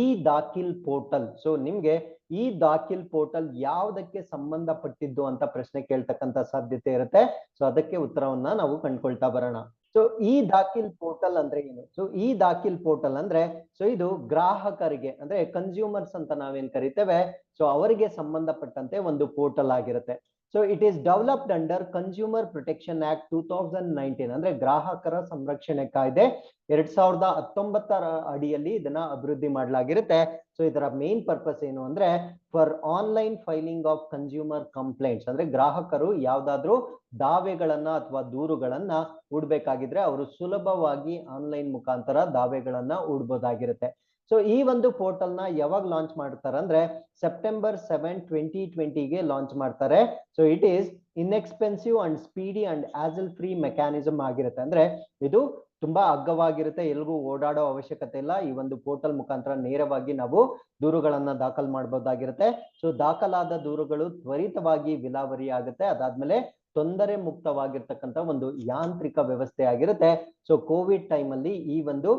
e Daakhil portal. So ನಿಮ್ಗೆ ಈ ದಾಖಿಲ್ ಪೋರ್ಟಲ್ ಯಾವುದಕ್ಕೆ ಸಂಬಂಧಪಟ್ಟಿದ್ದು ಅಂತ ಪ್ರಶ್ನೆ ಕೇಳ್ತಕ್ಕಂಥ ಸಾಧ್ಯತೆ ಇರುತ್ತೆ. ಸೊ ಅದಕ್ಕೆ ಉತ್ತರವನ್ನ ನಾವು ಕಂಡುಕೊಳ್ತಾ ಬರೋಣ. ಸೊ ಈ ದಾಖಿಲ್ ಪೋರ್ಟಲ್ ಅಂದ್ರೆ ಏನು? ಸೊ ಈ ದಾಖಿಲ್ ಪೋರ್ಟಲ್ ಅಂದ್ರೆ ಸೊ ಇದು ಗ್ರಾಹಕರಿಗೆ ಅಂದ್ರೆ ಕನ್ಸ್ಯೂಮರ್ಸ್ ಅಂತ ನಾವೇನ್ ಕರಿತೇವೆ, ಸೊ ಅವರಿಗೆ ಸಂಬಂಧಪಟ್ಟಂತೆ ಒಂದು ಪೋರ್ಟಲ್ ಆಗಿರುತ್ತೆ. So it is developed under consumer protection act 2019, ಅಂದ್ರೆ ಗ್ರಾಹಕರ ಸಂರಕ್ಷಣೆ ಕಾಯ್ದೆ 2019 ಅಡಿಯಲ್ಲಿ ಇದನ್ನ ಅಭಿವೃದ್ಧಿ ಮಾಡಲಾಗಿರುತ್ತೆ. ಸೊ ಇದರ ಮೇನ್ ಪರ್ಪಸ್ ಏನು ಅಂದ್ರೆ for online filing of consumer complaints, ಅಂದ್ರೆ ಗ್ರಾಹಕರು ಯಾವ್ದಾದ್ರು ದಾವೆಗಳನ್ನ ಅಥವಾ ದೂರುಗಳನ್ನ ಹೂಡ್ಬೇಕಾಗಿದ್ರೆ ಅವರು ಸುಲಭವಾಗಿ ಆನ್ಲೈನ್ ಮುಖಾಂತರ ದಾವೆಗಳನ್ನ ಹೂಡ್ಬೋದಾಗಿರುತ್ತೆ. ಸೊ ಈ ಒಂದು ಪೋರ್ಟಲ್ ನ ಯಾವಾಗ ಲಾಂಚ್ ಮಾಡ್ತಾರೆ ಅಂದ್ರೆ ಸೆಪ್ಟೆಂಬರ್ 7, 2020ಗೆ ಲಾಂಚ್ ಮಾಡ್ತಾರೆ. So it is inexpensive and speedy and hassle free mechanism ಆಗಿರುತ್ತೆ. ಅಂದ್ರೆ ಇದು ತುಂಬಾ ಅಗ್ಗವಾಗಿರುತ್ತೆ, ಎಲ್ಗೂ ಓಡಾಡೋ ಅವಶ್ಯಕತೆ ಇಲ್ಲ. ಈ ಒಂದು ಪೋರ್ಟಲ್ ಮುಖಾಂತರ ನೇರವಾಗಿ ನಾವು ದೂರುಗಳನ್ನ ದಾಖಲು ಮಾಡಬಹುದಾಗಿರುತ್ತೆ. ಸೊ ದಾಖಲಾದ ದೂರುಗಳು ತ್ವರಿತವಾಗಿ ವಿಲಾವರಿ ಆಗುತ್ತೆ. ಅದಾದ್ಮೇಲೆ ತೊಂದರೆ ಮುಕ್ತವಾಗಿರ್ತಕ್ಕಂಥ ಒಂದು ಯಾಂತ್ರಿಕ ವ್ಯವಸ್ಥೆ ಆಗಿರುತ್ತೆ. ಸೊ ಕೋವಿಡ್ ಟೈಮ್ ಅಲ್ಲಿ ಈ ಒಂದು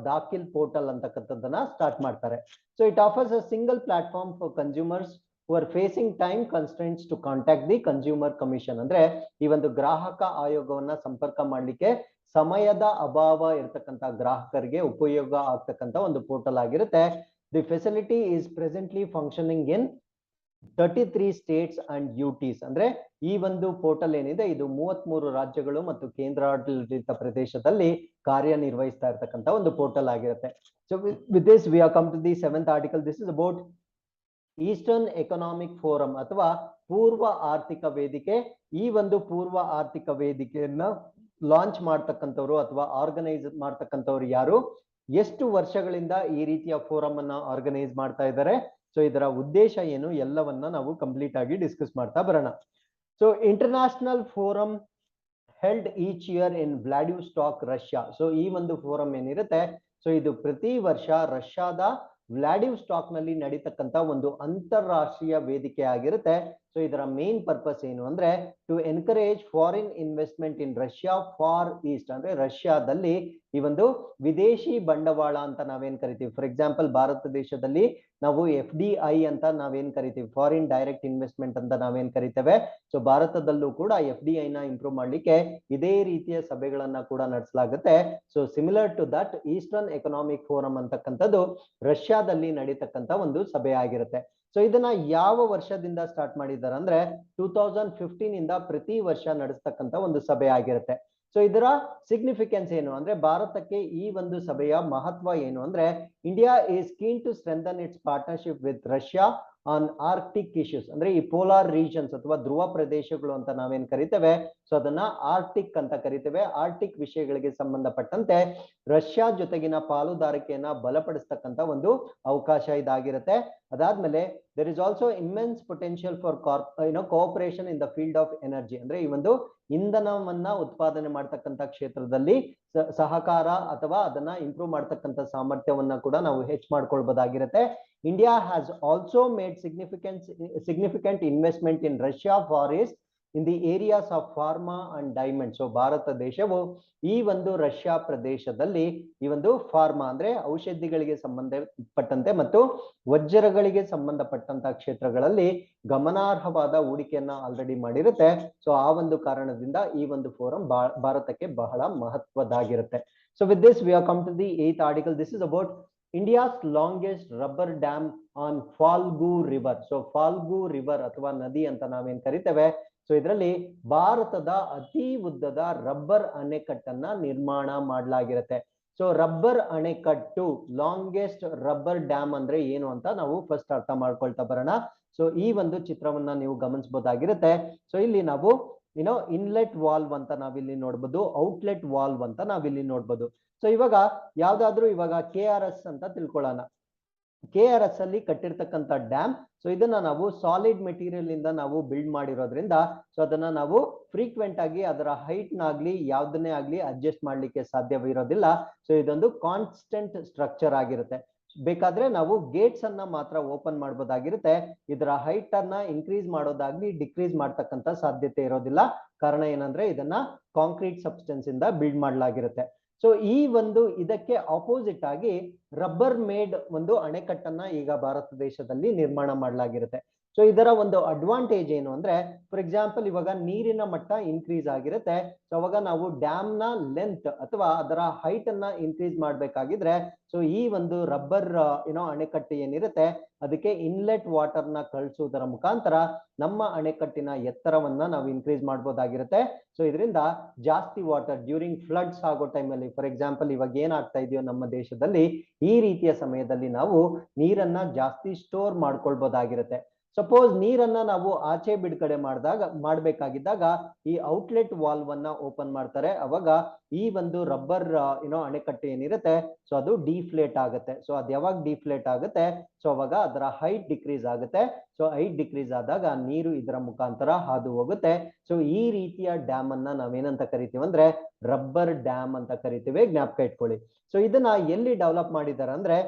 ಡಾಕಿಲ್ ಪೋರ್ಟಲ್ ಅಂತಕ್ಕಂಥದ್ದನ್ನ ಸ್ಟಾರ್ಟ್ ಮಾಡ್ತಾರೆ. So it offers a single platform for consumers who are facing time constraints to contact the consumer commission. ಅಂದ್ರೆ ಈ ಒಂದು ಗ್ರಾಹಕ ಆಯೋಗವನ್ನ ಸಂಪರ್ಕ ಮಾಡ್ಲಿಕ್ಕೆ ಸಮಯದ ಅಭಾವ ಇರತಕ್ಕಂತ ಗ್ರಾಹಕರಿಗೆ ಉಪಯೋಗ ಆಗ್ತಕ್ಕಂತ ಒಂದು ಪೋರ್ಟಲ್ ಆಗಿರುತ್ತೆ. The facility is presently functioning in 33 states and UTs. ಅಂದ್ರೆ ಈ ಒಂದು ಪೋರ್ಟಲ್ ಏನಿದೆ ಇದು 33 ರಾಜ್ಯಗಳು ಮತ್ತು ಕೇಂದ್ರಾಡಳಿತ ಪ್ರದೇಶದಲ್ಲಿ ಕಾರ್ಯನಿರ್ವಹಿಸ್ತಾ ಇರ್ತಕ್ಕಂತ ಒಂದು ಪೋರ್ಟಲ್ ಆಗಿರುತ್ತೆ. So with this we are come to the 7th article. This is about Eastern economic Forum ಅಥವಾ ಪೂರ್ವ ಆರ್ಥಿಕ ವೇದಿಕೆ. ಈ ಒಂದು ಪೂರ್ವ ಆರ್ಥಿಕ ವೇದಿಕೆಯನ್ನ ಲಾಂಚ್ ಮಾಡ್ತಕ್ಕಂಥವ್ರು ಅಥವಾ ಆರ್ಗನೈಸ್ ಮಾಡ್ತಕ್ಕಂಥವ್ರು ಯಾರು, ಎಷ್ಟು ವರ್ಷಗಳಿಂದ ಈ ರೀತಿಯ ಫೋರಂ ಅನ್ನ ಆರ್ಗನೈಸ್ ಮಾಡ್ತಾ ಇದ್ದಾರೆ, ಸೊ ಇದರ ಉದ್ದೇಶ ಏನು, ಎಲ್ಲವನ್ನ ನಾವು ಕಂಪ್ಲೀಟ್ ಆಗಿ ಡಿಸ್ಕಸ್ ಮಾಡ್ತಾ ಬರೋಣ. So international forum held each year in Vladivostok, Russia. So ಈ ಒಂದು ಫೋರಂ ಏನಿರುತ್ತೆ ಸೊ ಇದು ಪ್ರತಿ ವರ್ಷ ರಷ್ಯಾದ ವ್ಲಾಡಿವೊಸ್ಟಾಕ್ ನಲ್ಲಿ ನಡೀತಕ್ಕಂತ ಒಂದು ಅಂತಾರಾಷ್ಟ್ರೀಯ ವೇದಿಕೆ ಆಗಿರುತ್ತೆ. ಸೊ ಇದರ ಮೇನ್ ಪರ್ಪಸ್ ಏನು ಅಂದ್ರೆ to encourage foreign investment in Russia for East. ಅಂದ್ರೆ ರಷ್ಯಾದಲ್ಲಿ ಈ ಒಂದು ವಿದೇಶಿ ಬಂಡವಾಳ ಅಂತ ನಾವೇನ್ ಕರಿತೀವಿ. ಫಾರ್ ಎಕ್ಸಾಂಪಲ್ ಭಾರತ ದೇಶದಲ್ಲಿ ನಾವು FDI ಅಂತ ನಾವೇನ್ ಕರಿತೀವಿ, ಫಾರಿನ್ ಡೈರೆಕ್ಟ್ ಇನ್ವೆಸ್ಟ್ಮೆಂಟ್ ಅಂತ ನಾವೇನ್ ಕರಿತೇವೆ. ಸೊ ಭಾರತದಲ್ಲೂ ಕೂಡ FDI ನ ಇಂಪ್ರೂವ್ ಮಾಡ್ಲಿಕ್ಕೆ ಇದೇ ರೀತಿಯ ಸಭೆಗಳನ್ನ ಕೂಡ ನಡೆಸಲಾಗುತ್ತೆ. So similar to that eastern economic forum ಅಂತಕ್ಕಂಥದ್ದು ರಷ್ಯಾದಲ್ಲಿ ನಡೀತಕ್ಕಂತ ಒಂದು ಸಭೆ ಆಗಿರುತ್ತೆ. ಸೊ ಇದನ್ನ ಯಾವ ವರ್ಷದಿಂದ ಸ್ಟಾರ್ಟ್ ಮಾಡಿದ್ದಾರೆ ಅಂದ್ರೆ 2015 ಇಂದ ಪ್ರತಿ ವರ್ಷ ನಡೆಸ್ತಕ್ಕಂತ ಒಂದು ಸಭೆ ಆಗಿರುತ್ತೆ. ಸೊ ಇದರ ಸಿಗ್ನಿಫಿಕೆನ್ಸ್ ಏನು ಅಂದ್ರೆ ಭಾರತಕ್ಕೆ ಈ ಒಂದು ಸಭೆಯ ಮಹತ್ವ ಏನು ಅಂದ್ರೆ India is keen to strengthen its partnership with Russia on Arctic issues. ಅಂದ್ರೆ ಈ ಪೋಲಾರ್ ರೀಜನ್ಸ್ ಅಥವಾ ಧ್ರುವ ಪ್ರದೇಶಗಳು ಅಂತ ನಾವೇನ್ ಕರಿತೇವೆ ಸೊ ಅದನ್ನ ಆರ್ಟಿಕ್ ಅಂತ ಕರಿತೇವೆ. ಆರ್ಟಿಕ್ ವಿಷಯಗಳಿಗೆ ಸಂಬಂಧಪಟ್ಟಂತೆ ರಷ್ಯಾ ಜೊತೆಗಿನ ಪಾಲುದಾರಿಕೆಯನ್ನ ಬಲಪಡಿಸ್ತಕ್ಕಂತ ಒಂದು ಅವಕಾಶ ಇದಾಗಿರುತ್ತೆ. ಅದಾದ್ಮೇಲೆ there is also immense potential for cooperation in the field of energy. ಅಂದ್ರೆ ಈ ಒಂದು ಇಂಧನವನ್ನ ಉತ್ಪಾದನೆ ಮಾಡ್ತಕ್ಕಂಥ ಕ್ಷೇತ್ರದಲ್ಲಿ ಸಹಕಾರ ಅಥವಾ ಅದನ್ನ ಇಂಪ್ರೂವ್ ಮಾಡ್ತಕ್ಕಂಥ ಸಾಮರ್ಥ್ಯವನ್ನ ಕೂಡ ನಾವು ಹೆಚ್ಚು ಮಾಡ್ಕೊಳ್ಬಹುದಾಗಿರುತ್ತೆ. India has also made significant investment in Russia for east in the areas of pharma and diamond. So Bharat ದೇಶವು ಈ ಒಂದು ರಷ್ಯಾ ಪ್ರದೇಶದಲ್ಲಿ ಈ ಒಂದು ಫಾರ್ಮಾ ಅಂದ್ರೆ ಔಷಧಿಗಳಿಗೆ ಸಂಬಂಧಪಟ್ಟಂತೆ ಮತ್ತು ವಜ್ರಗಳಿಗೆ ಸಂಬಂಧಪಟ್ಟಂತ ಕ್ಷೇತ್ರಗಳಲ್ಲಿ ಗಮನಾರ್ಹವಾದ ಹೂಡಿಕೆಯನ್ನ ಆಲ್ರೆಡಿ ಮಾಡಿರುತ್ತೆ. ಸೊ ಆ ಒಂದು ಕಾರಣದಿಂದ ಈ ಒಂದು ಫೋರಂ ಭಾರತಕ್ಕೆ ಬಹಳ ಮಹತ್ವದಾಗಿರುತ್ತೆ. So with this we are come to the 8th article. This is about India's longest rubber dam on Phalgu river. So Phalgu river ಅಥವಾ ನದಿ ಅಂತ ನಾವೇನ್ ಕರಿತೇವೆ ಸೊ ಇದರಲ್ಲಿ ಭಾರತದ ಅತಿ ಉದ್ದದ ರಬ್ಬರ್ ಅಣೆಕಟ್ಟನ್ನ ನಿರ್ಮಾಣ ಮಾಡಲಾಗಿರುತ್ತೆ. ಸೊ ರಬ್ಬರ್ ಅಣೆಕಟ್ಟು, ಲಾಂಗೆಸ್ಟ್ ರಬ್ಬರ್ ಡ್ಯಾಮ್ ಅಂದ್ರೆ ಏನು ಅಂತ ನಾವು ಫಸ್ಟ್ ಅರ್ಥ ಮಾಡ್ಕೊಳ್ತಾ ಬರೋಣ. ಸೊ ಈ ಒಂದು ಚಿತ್ರವನ್ನ ನೀವು ಗಮನಿಸಬಹುದಾಗಿರುತ್ತೆ. ಸೊ ಇಲ್ಲಿ ನಾವು ಇನ್ಲೆಟ್ ವಾಲ್ವ್ ಅಂತ ನಾವಿಲ್ಲಿ ನೋಡ್ಬೋದು, ಔಟ್ಲೆಟ್ ವಾಲ್ವ್ ಅಂತ ನಾವಿಲ್ಲಿ ನೋಡ್ಬೋದು. ಸೊ ಇವಾಗ ಯಾವ್ದಾದ್ರು ಇವಾಗ KRS ಅಂತ ತಿಳ್ಕೊಳ್ಳೋಣ. KRS ಅಲ್ಲಿ ಕಟ್ಟಿರ್ತಕ್ಕಂಥ ಡ್ಯಾಮ್. ಸೊ ಇದನ್ನ ನಾವು ಸಾಲಿಡ್ ಮೆಟೀರಿಯಲ್ ಇಂದ ನಾವು ಬಿಲ್ಡ್ ಮಾಡಿರೋದ್ರಿಂದ ಸೊ ಅದನ್ನ ನಾವು ಫ್ರೀಕ್ವೆಂಟ್ ಆಗಿ ಅದರ ಹೈಟ್ ನಾಗ್ಲಿ ಯಾವ್ದನ್ನೇ ಆಗ್ಲಿ ಅಡ್ಜಸ್ಟ್ ಮಾಡ್ಲಿಕ್ಕೆ ಸಾಧ್ಯವಿರೋದಿಲ್ಲ. ಸೊ ಇದೊಂದು ಕಾನ್ಸ್ಟೆಂಟ್ ಸ್ಟ್ರಕ್ಚರ್ ಆಗಿರುತ್ತೆ. ಬೇಕಾದ್ರೆ ನಾವು ಗೇಟ್ಸ್ ಅನ್ನ ಮಾತ್ರ ಓಪನ್ ಮಾಡಬಹುದಾಗಿರುತ್ತೆ. ಇದರ ಹೈಟ್ ಅನ್ನ ಇನ್ಕ್ರೀಸ್ ಮಾಡೋದಾಗ್ಲಿ ಡಿಕ್ರೀಸ್ ಮಾಡ್ತಕ್ಕಂಥ ಸಾಧ್ಯತೆ ಇರೋದಿಲ್ಲ. ಕಾರಣ ಏನಂದ್ರೆ ಇದನ್ನ ಕಾಂಕ್ರೀಟ್ ಸಬ್ಸ್ಟೆನ್ಸ್ ಇಂದ ಬಿಲ್ಡ್ ಮಾಡಲಾಗಿರುತ್ತೆ. ಸೊ ಈ ಒಂದು ಇದಕ್ಕೆ ಆಪೋಸಿಟ್ ಆಗಿ ರಬ್ಬರ್ ಮೇಡ್ ಒಂದು ಅಣೆಕಟ್ಟನ್ನ ಈಗ ಭಾರತ ದೇಶದಲ್ಲಿ ನಿರ್ಮಾಣ ಮಾಡಲಾಗಿರುತ್ತೆ. ಸೊ ಇದರ ಒಂದು ಅಡ್ವಾಂಟೇಜ್ ಏನು ಅಂದ್ರೆ ಫಾರ್ ಎಕ್ಸಾಂಪಲ್ ಇವಾಗ ನೀರಿನ ಮಟ್ಟ ಇನ್ಕ್ರೀಸ್ ಆಗಿರುತ್ತೆ. ಸೊ ಅವಾಗ ನಾವು ಡ್ಯಾಮ್ ನ ಲೆಂತ್ ಅಥವಾ ಅದರ ಹೈಟ್ ಅನ್ನ ಇನ್ಕ್ರೀಸ್ ಮಾಡ್ಬೇಕಾಗಿದ್ರೆ ಸೊ ಈ ಒಂದು ರಬ್ಬರ್ ಅಣೆಕಟ್ಟು ಏನಿರುತ್ತೆ ಅದಕ್ಕೆ ಇನ್ಲೆಟ್ ವಾಟರ್ ನ ಕಳಿಸುವುದರ ಮುಖಾಂತರ ನಮ್ಮ ಅಣೆಕಟ್ಟಿನ ಎತ್ತರವನ್ನ ನಾವು ಇನ್ಕ್ರೀಸ್ ಮಾಡಬಹುದಾಗಿರುತ್ತೆ. ಸೊ ಇದರಿಂದ ಜಾಸ್ತಿ ವಾಟರ್ ಡ್ಯೂರಿಂಗ್ ಫ್ಲಡ್ಸ್ ಆಗೋ ಟೈಮಲ್ಲಿ ಫಾರ್ ಎಕ್ಸಾಂಪಲ್ ಇವಾಗ ಏನಾಗ್ತಾ ಇದೆಯೋ ನಮ್ಮ ದೇಶದಲ್ಲಿ ಈ ರೀತಿಯ ಸಮಯದಲ್ಲಿ ನಾವು ನೀರನ್ನ ಜಾಸ್ತಿ ಸ್ಟೋರ್ ಮಾಡ್ಕೊಳ್ಬಹುದಾಗಿರುತ್ತೆ. ಸಪೋಸ್ ನೀರನ್ನ ನಾವು ಆಚೆ ಬಿಡುಗಡೆ ಮಾಡಬೇಕಾಗಿದ್ದಾಗ ಈ ಔಟ್ಲೆಟ್ ವಾಲ್ವ್ ಅನ್ನ ಓಪನ್ ಮಾಡ್ತಾರೆ, ಅವಾಗ ಈ ಒಂದು ರಬ್ಬರ್ ಅಣೆಕಟ್ಟು ಏನಿರುತ್ತೆ ಸೊ ಅದು ಡಿಫ್ಲೇಟ್ ಆಗುತ್ತೆ. ಸೊ ಅದು ಯಾವಾಗ ಡಿಫ್ಲೇಟ್ ಆಗುತ್ತೆ, ಸೊ ಅವಾಗ ಅದರ ಹೈಟ್ ಡಿಕ್ರೀಸ್ ಆಗುತ್ತೆ. ಸೊ ಹೈಟ್ ಡಿಕ್ರೀಸ್ ಆದಾಗ ನೀರು ಇದರ ಮುಖಾಂತರ ಹಾದು ಹೋಗುತ್ತೆ. ಸೊ ಈ ರೀತಿಯ ಡ್ಯಾಮ್ ಅನ್ನ ನಾವೇನಂತ ಕರಿತೀವಿ ಅಂದ್ರೆ ರಬ್ಬರ್ ಡ್ಯಾಮ್ ಅಂತ ಕರಿತೀವಿ, ಜ್ಞಾಪಕ ಇಟ್ಕೊಳ್ಳಿ. ಸೊ ಇದನ್ನ ಎಲ್ಲಿ ಡೆವಲಪ್ ಮಾಡಿದ್ದಾರೆ ಅಂದ್ರೆ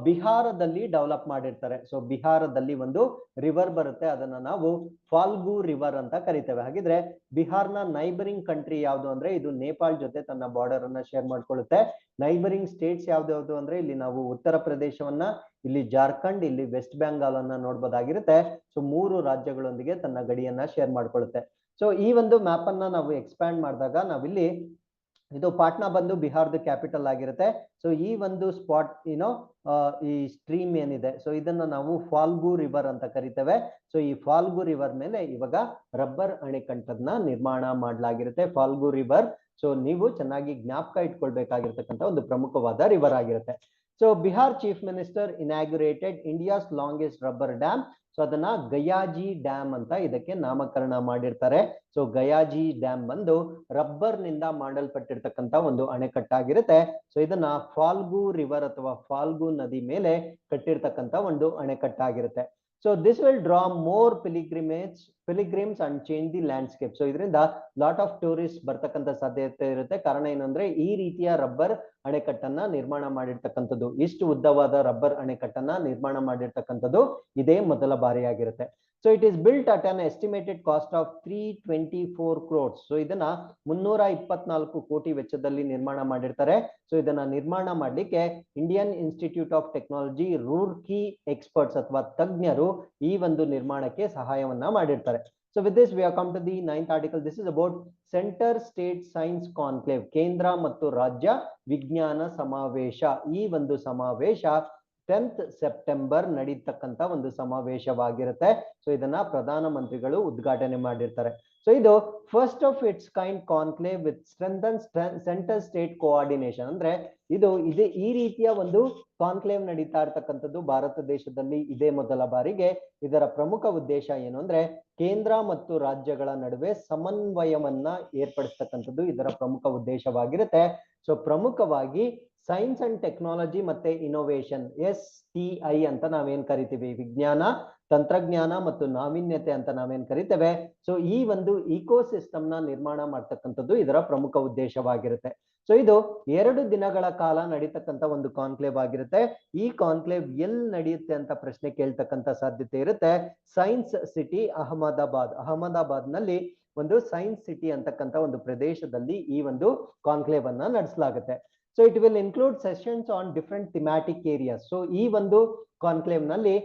ಬಿಹಾರದಲ್ಲಿ ಡೆವಲಪ್ ಮಾಡಿರ್ತಾರೆ. ಸೊ ಬಿಹಾರದಲ್ಲಿ ಒಂದು ರಿವರ್ ಬರುತ್ತೆ, ಅದನ್ನ ನಾವು ಫಾಲ್ಗು ರಿವರ್ ಅಂತ ಕರಿತೇವೆ. ಹಾಗಿದ್ರೆ ಬಿಹಾರ್ನ ನೈಬರಿಂಗ್ ಕಂಟ್ರಿ ಯಾವುದು ಅಂದ್ರೆ ಇದು ನೇಪಾಳ ಜೊತೆ ತನ್ನ ಬಾರ್ಡರ್ ಅನ್ನ ಶೇರ್ ಮಾಡ್ಕೊಳ್ಳುತ್ತೆ. ನೈಬರಿಂಗ್ ಸ್ಟೇಟ್ಸ್ ಯಾವ್ದು ಅಂದ್ರೆ ಇಲ್ಲಿ ನಾವು ಉತ್ತರ ಪ್ರದೇಶವನ್ನ, ಇಲ್ಲಿ ಜಾರ್ಖಂಡ್, ಇಲ್ಲಿ ವೆಸ್ಟ್ ಬೆಂಗಾಲ್ ಅನ್ನ ನೋಡ್ಬೋದಾಗಿರುತ್ತೆ. ಸೊ 3 ರಾಜ್ಯಗಳೊಂದಿಗೆ ತನ್ನ ಗಡಿಯನ್ನ ಶೇರ್ ಮಾಡ್ಕೊಳ್ಳುತ್ತೆ. ಸೊ ಈ ಒಂದು ಮ್ಯಾಪ್ ಅನ್ನ ನಾವು ಎಕ್ಸ್ಪ್ಯಾಂಡ್ ಮಾಡಿದಾಗ ನಾವಿಲ್ಲಿ ಇದು ಪಾಟ್ನಾ ಬಂದು ಬಿಹಾರದ ಕ್ಯಾಪಿಟಲ್ ಆಗಿರುತ್ತೆ. ಸೊ ಈ ಒಂದು ಸ್ಪಾಟ್ ಈ ಸ್ಟ್ರೀಮ್ ಏನಿದೆ ಸೊ ಇದನ್ನ ನಾವು ಫಾಲ್ಗು ರಿವರ್ ಅಂತ ಕರಿತೇವೆ. ಸೊ ಈ ಫಾಲ್ಗು ರಿವರ್ ಮೇಲೆ ಇವಾಗ ರಬ್ಬರ್ ಅಣೆಕಟ್ಟನ್ನ ನಿರ್ಮಾಣ ಮಾಡಲಾಗಿರುತ್ತೆ, ಫಾಲ್ಗು ರಿವರ್. ಸೊ ನೀವು ಚೆನ್ನಾಗಿ ಜ್ಞಾಪಕ ಇಟ್ಕೊಳ್ಬೇಕಾಗಿರ್ತಕ್ಕಂಥ ಒಂದು ಪ್ರಮುಖವಾದ ರಿವರ್ ಆಗಿರುತ್ತೆ. So Bihar chief minister inaugurated India's longest rubber dam. So ಅದನ್ನ ಗಯಾಜಿ ಡ್ಯಾಮ್ ಅಂತ ಇದಕ್ಕೆ ನಾಮಕರಣ ಮಾಡಿರ್ತಾರೆ. ಸೊ ಗಯಾಜಿ ಡ್ಯಾಮ್ ಬಂದು ರಬ್ಬರ್ ನಿಂದ ಮಾಡಲ್ಪಟ್ಟಿರ್ತಕ್ಕಂಥ ಒಂದು ಅಣೆಕಟ್ಟಾಗಿರುತ್ತೆ. ಸೊ ಇದನ್ನ ಫಾಲ್ಗು ರಿವರ್ ಅಥವಾ ಫಾಲ್ಗು ನದಿ ಮೇಲೆ ಕಟ್ಟಿರ್ತಕ್ಕಂಥ ಒಂದು ಅಣೆಕಟ್ಟಾಗಿರುತ್ತೆ. So this will draw more pilgrims and change the landscape. So ಇದರಿಂದ ಲಾಟ್ ಆಫ್ ಟೂರಿಸ್ಟ್ ಬರ್ತಕ್ಕಂಥ ಸಾಧ್ಯತೆ ಇರುತ್ತೆ. ಕಾರಣ ಏನಂದ್ರೆ ಈ ರೀತಿಯ ರಬ್ಬರ್ ಅಣೆಕಟ್ಟನ್ನ ನಿರ್ಮಾಣ ಮಾಡಿರ್ತಕ್ಕಂಥದ್ದು, ಇಷ್ಟು ಉದ್ದವಾದ ರಬ್ಬರ್ ಅಣೆಕಟ್ಟನ್ನ ನಿರ್ಮಾಣ ಮಾಡಿರ್ತಕ್ಕಂಥದ್ದು ಇದೇ ಮೊದಲ ಬಾರಿಯಾಗಿರುತ್ತೆ. So it is built at an estimated cost of 324 crores. So ಇದನ್ನ 324 ಕೋಟಿ ವೆಚ್ಚದಲ್ಲಿ ನಿರ್ಮಾಣ ಮಾಡಿರ್ತಾರೆ. ಸೊ ಇದನ್ನ ನಿರ್ಮಾಣ ಮಾಡ್ಲಿಕ್ಕೆ Indian institute of technology Roorkee experts ಅಥವಾ ತಜ್ಞರು ಈ ಒಂದು ನಿರ್ಮಾಣಕ್ಕೆ ಸಹಾಯವನ್ನ ಮಾಡಿರ್ತಾರೆ. So with this we have come to the 9th article. This is about Center State Science Conclave, ಕೇಂದ್ರ ಮತ್ತು ರಾಜ್ಯ ವಿಜ್ಞಾನ ಸಮಾವೇಶ. ಈ ಒಂದು ಸಮಾವೇಶ 10th ಸೆಪ್ಟೆಂಬರ್ ನಡೀತಕ್ಕಂತ ಒಂದು ಸಮಾವೇಶವಾಗಿರುತ್ತೆ. ಸೊ ಇದನ್ನ ಪ್ರಧಾನ ಮಂತ್ರಿಗಳು ಉದ್ಘಾಟನೆ ಮಾಡಿರ್ತಾರೆ. ಸೊ ಇದು first of it's kind conclave with strengthen centre state coordination. ಅಂದ್ರೆ ಇದು ಈ ರೀತಿಯ ಒಂದು ಕಾನ್ಕ್ಲೇವ್ ನಡೀತಾ ಇರ್ತಕ್ಕಂಥದ್ದು ಭಾರತ ದೇಶದಲ್ಲಿ ಇದೇ ಮೊದಲ ಬಾರಿಗೆ. ಇದರ ಪ್ರಮುಖ ಉದ್ದೇಶ ಏನು ಅಂದ್ರೆ ಕೇಂದ್ರ ಮತ್ತು ರಾಜ್ಯಗಳ ನಡುವೆ ಸಮನ್ವಯವನ್ನ ಏರ್ಪಡಿಸ್ತಕ್ಕಂಥದ್ದು ಇದರ ಪ್ರಮುಖ ಉದ್ದೇಶವಾಗಿರುತ್ತೆ. ಸೊ ಪ್ರಮುಖವಾಗಿ ಸೈನ್ಸ್ ಅಂಡ್ ಟೆಕ್ನಾಲಜಿ ಮತ್ತೆ ಇನೋವೇಷನ್, STI ಅಂತ ನಾವೇನ್ ಕರಿತೀವಿ, ವಿಜ್ಞಾನ ತಂತ್ರಜ್ಞಾನ ಮತ್ತು ನಾವೀನ್ಯತೆ ಅಂತ ನಾವೇನ್ ಕರಿತೇವೆ. ಸೊ ಈ ಒಂದು ಇಕೋಸಿಸ್ಟಮ್ ನ ನಿರ್ಮಾಣ ಮಾಡ್ತಕ್ಕಂಥದ್ದು ಇದರ ಪ್ರಮುಖ ಉದ್ದೇಶವಾಗಿರುತ್ತೆ. ಸೊ ಇದು 2 ದಿನಗಳ ಕಾಲ ನಡೀತಕ್ಕಂಥ ಒಂದು ಕಾನ್ಕ್ಲೇವ್ ಆಗಿರುತ್ತೆ. ಈ ಕಾನ್ಕ್ಲೇವ್ ಎಲ್ಲಿ ನಡೆಯುತ್ತೆ ಅಂತ ಪ್ರಶ್ನೆ ಕೇಳ್ತಕ್ಕಂಥ ಸಾಧ್ಯತೆ ಇರುತ್ತೆ. ಸೈನ್ಸ್ ಸಿಟಿ ಅಹಮದಾಬಾದ್ ನಲ್ಲಿ ಒಂದು ಸೈನ್ಸ್ ಸಿಟಿ ಅಂತಕ್ಕಂಥ ಒಂದು ಪ್ರದೇಶದಲ್ಲಿ ಈ ಒಂದು ಕಾನ್ಕ್ಲೇವ್ ಅನ್ನ ನಡೆಸಲಾಗುತ್ತೆ. So it will include sessions on different thematic areas. So ಈ ಒಂದು ಕಾನ್ಕ್ಲೇವ್ ನಲ್ಲಿ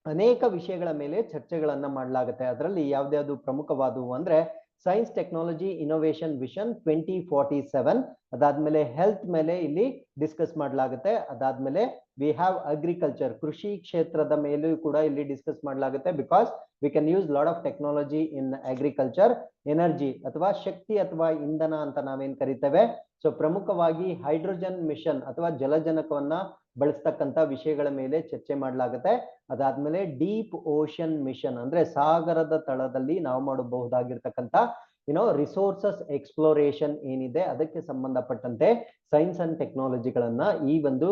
ಅನೇಕ ವಿಷಯಗಳ ಮೇಲೆ ಚರ್ಚೆಗಳನ್ನ ಮಾಡಲಾಗುತ್ತೆ. ಅದರಲ್ಲಿ ಯಾವ್ದ್ಯಾವ್ದು ಪ್ರಮುಖವಾದವು ಅಂದ್ರೆ ಸೈನ್ಸ್ ಟೆಕ್ನಾಲಜಿ ಇನೋವೇಷನ್ ವಿಷನ್ 2047, ಅದಾದ್ಮೇಲೆ ಹೆಲ್ತ್ ಮೇಲೆ ಇಲ್ಲಿ ಡಿಸ್ಕಸ್ ಮಾಡಲಾಗುತ್ತೆ. ಅದಾದ್ಮೇಲೆ ವಿ ಹ್ಯಾವ್ ಅಗ್ರಿಕಲ್ಚರ್, ಕೃಷಿ ಕ್ಷೇತ್ರದ ಮೇಲೂ ಕೂಡ ಇಲ್ಲಿ ಡಿಸ್ಕಸ್ ಮಾಡಲಾಗುತ್ತೆ. Because we can use lot of technology in agriculture. Energy ಅಥವಾ ಶಕ್ತಿ ಅಥವಾ ಇಂಧನ ಅಂತ ನಾವೇನ್ ಕರಿತೇವೆ. ಸೊ ಪ್ರಮುಖವಾಗಿ ಹೈಡ್ರೋಜನ್ ಮಿಷನ್ ಅಥವಾ ಜಲಜನಕವನ್ನ ಬಳಸ್ತಕ್ಕಂಥ ವಿಷಯಗಳ ಮೇಲೆ ಚರ್ಚೆ ಮಾಡಲಾಗುತ್ತೆ. ಅದಾದ್ಮೇಲೆ ಡೀಪ್ ಓಷನ್ ಮಿಷನ್ ಅಂದ್ರೆ ಸಾಗರದ ತಳದಲ್ಲಿ ನಾವು ಮಾಡಬಹುದಾಗಿರ್ತಕ್ಕಂಥ ರಿಸೋರ್ಸಸ್ ಎಕ್ಸ್ಪ್ಲೋರೇಷನ್ ಏನಿದೆ ಅದಕ್ಕೆ ಸಂಬಂಧಪಟ್ಟಂತೆ ಸೈನ್ಸ್ ಅಂಡ್ ಟೆಕ್ನಾಲಜಿಗಳನ್ನ ಈ ಒಂದು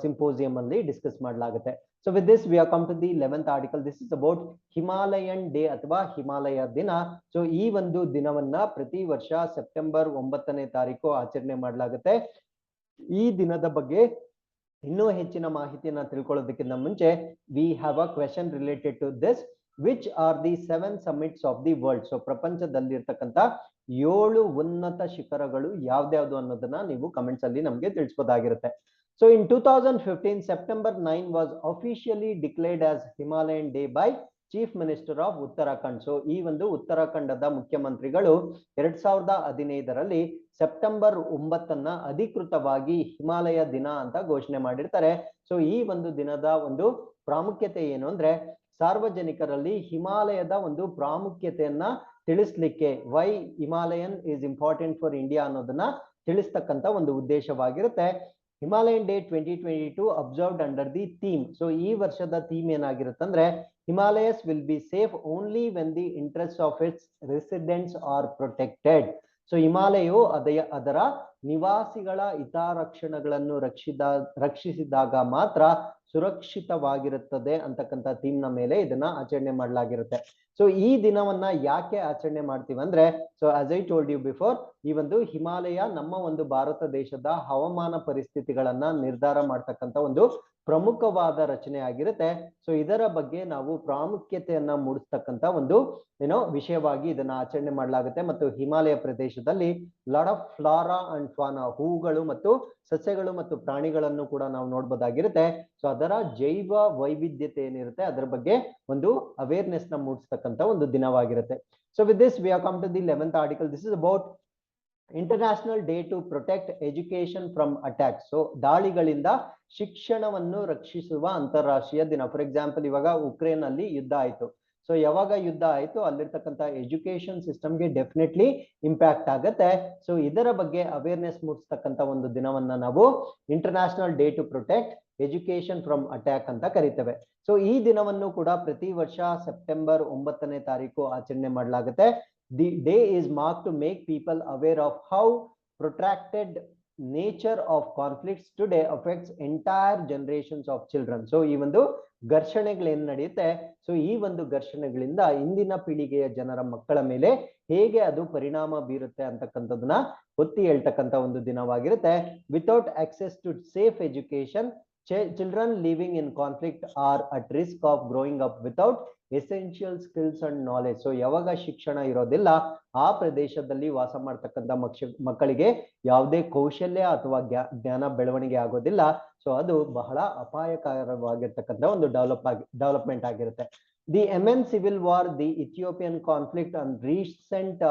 ಸಿಂಪೋಸಿಯಂ ಅಲ್ಲಿ ಡಿಸ್ಕಸ್ ಮಾಡಲಾಗುತ್ತೆ. So with this we are come to the 11th article. This is about Himalayan Day ಅಥವಾ ಹಿಮಾಲಯ ದಿನ. ಸೊ ಈ ಒಂದು ದಿನವನ್ನ ಪ್ರತಿ ವರ್ಷ ಸೆಪ್ಟೆಂಬರ್ 9ನೇ ತಾರೀಕು ಆಚರಣೆ ಮಾಡಲಾಗುತ್ತೆ. ಈ ದಿನದ ಬಗ್ಗೆ ಇನ್ನೂ ಹೆಚ್ಚಿನ ಮಾಹಿತಿಯನ್ನ ತಿಳ್ಕೊಳ್ಳೋದಕ್ಕಿಂತ ಮುಂಚೆ we have a question related to this. Which are the 7 summits of the world? So ಪ್ರಪಂಚದಲ್ಲಿ ಇರ್ತಕ್ಕಂಥ 7 ಉನ್ನತ ಶಿಖರಗಳು ಯಾವ್ದ್ಯಾವ್ದು ಅನ್ನೋದನ್ನ ನೀವು ಕಮೆಂಟ್ಸ್ ಅಲ್ಲಿ ನಮ್ಗೆ ತಿಳಿಸಬಹುದಾಗಿರುತ್ತೆ. So in 2015 September 9 was officially declared as Himalayan Day by chief minister of Uttarakhand. So ಈ ಒಂದು ಉತ್ತರಾಖಂಡದ ಮುಖ್ಯಮಂತ್ರಿಗಳು 2015ರಲ್ಲಿ ಸೆಪ್ಟೆಂಬರ್ 9 ಅಧಿಕೃತವಾಗಿ ಹಿಮಾಲಯ ದಿನ ಅಂತ ಘೋಷಣೆ ಮಾಡಿರ್ತಾರೆ. ಸೊ ಈ ಒಂದು ದಿನದ ಒಂದು ಪ್ರಾಮುಖ್ಯತೆ ಏನು ಅಂದ್ರೆ ಸಾರ್ವಜನಿಕರಲ್ಲಿ ಹಿಮಾಲಯದ ಒಂದು ಪ್ರಾಮುಖ್ಯತೆಯನ್ನ ತಿಳಿಸ್ಲಿಕ್ಕೆ, why Himalayan is important for India ಅನ್ನೋದನ್ನ ತಿಳಿಸ್ತಕ್ಕಂಥ ಒಂದು ಉದ್ದೇಶವಾಗಿರುತ್ತೆ. Himalayan day 2022 observed under the theme. So ಈ ವರ್ಷದ ಥೀಮ್ ಏನಾಗಿರುತ್ತಂದ್ರೆ Himalayas will be safe only when the interest of its residents are protected. So ಹಿಮಾಲಯವು ಅದರ ನಿವಾಸಿಗಳ ಹಿತರಕ್ಷಣೆಗಳನ್ನು ರಕ್ಷಿಸಿದಾಗ ಮಾತ್ರ ಸುರಕ್ಷಿತವಾಗಿರುತ್ತದೆ ಅಂತಕ್ಕಂಥ ಥೀಮ್ ನ ಮೇಲೆ ಇದನ್ನ ಆಚರಣೆ ಮಾಡಲಾಗಿರುತ್ತೆ. ಸೊ ಈ ದಿನವನ್ನ ಯಾಕೆ ಆಚರಣೆ ಮಾಡ್ತೀವಿ ಅಂದ್ರೆ, so as I told you before, ಈ ಒಂದು ಹಿಮಾಲಯ ನಮ್ಮ ಒಂದು ಭಾರತ ದೇಶದ ಹವಾಮಾನ ಪರಿಸ್ಥಿತಿಗಳನ್ನ ನಿರ್ಧಾರ ಮಾಡ್ತಕ್ಕಂಥ ಒಂದು ಪ್ರಮುಖವಾದ ರಚನೆ ಆಗಿರುತ್ತೆ. ಸೊ ಇದರ ಬಗ್ಗೆ ನಾವು ಪ್ರಾಮುಖ್ಯತೆಯನ್ನ ಮೂಡಿಸ್ತಕ್ಕಂಥ ಒಂದು ವಿಷಯವಾಗಿ ಇದನ್ನ ಆಚರಣೆ ಮಾಡಲಾಗುತ್ತೆ. ಮತ್ತು ಹಿಮಾಲಯ ಪ್ರದೇಶದಲ್ಲಿ ಲಾಟ್ ಆಫ್ ಫ್ಲಾರಾ ಅಂಡ್ ಫಾನಾ, ಹೂಗಳು ಮತ್ತು ಸಸ್ಯಗಳು ಮತ್ತು ಪ್ರಾಣಿಗಳನ್ನು ಕೂಡ ನಾವು ನೋಡ್ಬೋದಾಗಿರುತ್ತೆ. ಸೊ ಅದರ ಜೈವ ವೈವಿಧ್ಯತೆ ಏನಿರುತ್ತೆ ಅದರ ಬಗ್ಗೆ ಒಂದು ಅವೇರ್ನೆಸ್ ನ ಮೂಡಿಸ್ತಕ್ಕಂಥ ಒಂದು ದಿನವಾಗಿರುತ್ತೆ. So with this we have come to the 11th article. This is about international day to protect education from attack. So ದಾಳಿಗಳಿಂದ ಶಿಕ್ಷಣವನ್ನು ರಕ್ಷಿಸುವ ಅಂತಾರಾಷ್ಟ್ರೀಯ ದಿನ. ಫಾರ್ ಎಕ್ಸಾಂಪಲ್, ಇವಾಗ ಉಕ್ರೇನ್ ಅಲ್ಲಿ ಯುದ್ಧ ಆಯ್ತು. ಸೊ ಯಾವಾಗ ಯುದ್ಧ ಆಯ್ತು ಅಲ್ಲಿರ್ತಕ್ಕಂಥ ಎಜುಕೇಶನ್ ಸಿಸ್ಟಮ್ಗೆ ಡೆಫಿನೆಟ್ಲಿ ಇಂಪ್ಯಾಕ್ಟ್ ಆಗುತ್ತೆ. ಸೊ ಇದರ ಬಗ್ಗೆ ಅವೇರ್ನೆಸ್ ಮೂಡಿಸ್ತಕ್ಕಂಥ ಒಂದು ದಿನವನ್ನ ನಾವು international day to protect education from attack ಅಂತ ಕರಿತೇವೆ. ಸೊ ಈ ದಿನವನ್ನು ಕೂಡ ಪ್ರತಿ ವರ್ಷ ಸೆಪ್ಟೆಂಬರ್ 9ನೇ ತಾರೀಕು ಆಚರಣೆ ಮಾಡಲಾಗುತ್ತೆ. The day is marked to make people aware of how protracted nature of conflicts today affects entire generations of children. So ಈ ಒಂದು ಘರ್ಷಣೆಗಳೇನು ನಡೆಯುತ್ತೆ, ಸೊ ಈ ಒಂದು ಘರ್ಷಣೆಗಳಿಂದ ಇಂದಿನ ಪೀಳಿಗೆಯ ಜನರ ಮಕ್ಕಳ ಮೇಲೆ ಹೇಗೆ ಅದು ಪರಿಣಾಮ ಬೀರುತ್ತೆ ಅಂತಕ್ಕಂಥದನ್ನ ಒತ್ತಿ ಹೇಳ್ತಕ್ಕಂಥ ಒಂದು ದಿನವಾಗಿರುತ್ತೆ. Without access to safe education, children living in conflict are at risk of growing up without essential skills and knowledge. So ಯಾವಾಗ ಶಿಕ್ಷಣ ಇರೋದಿಲ್ಲ ಆ ಪ್ರದೇಶದಲ್ಲಿ ವಾಸ ಮಾಡ್ತಕ್ಕಂಥ ಮಕ್ಕಳಿಗೆ ಯಾವುದೇ ಕೌಶಲ್ಯ ಅಥವಾ ಜ್ಞಾನ ಬೆಳವಣಿಗೆ ಆಗೋದಿಲ್ಲ. ಸೊ ಅದು ಬಹಳ ಅಪಾಯಕರವಾಗಿರ್ತಕ್ಕಂಥ ಒಂದು ಡೆವಲಪ್ಮೆಂಟ್ ಆಗಿರುತ್ತೆ. The Yemen civil war, the Ethiopian conflict and recent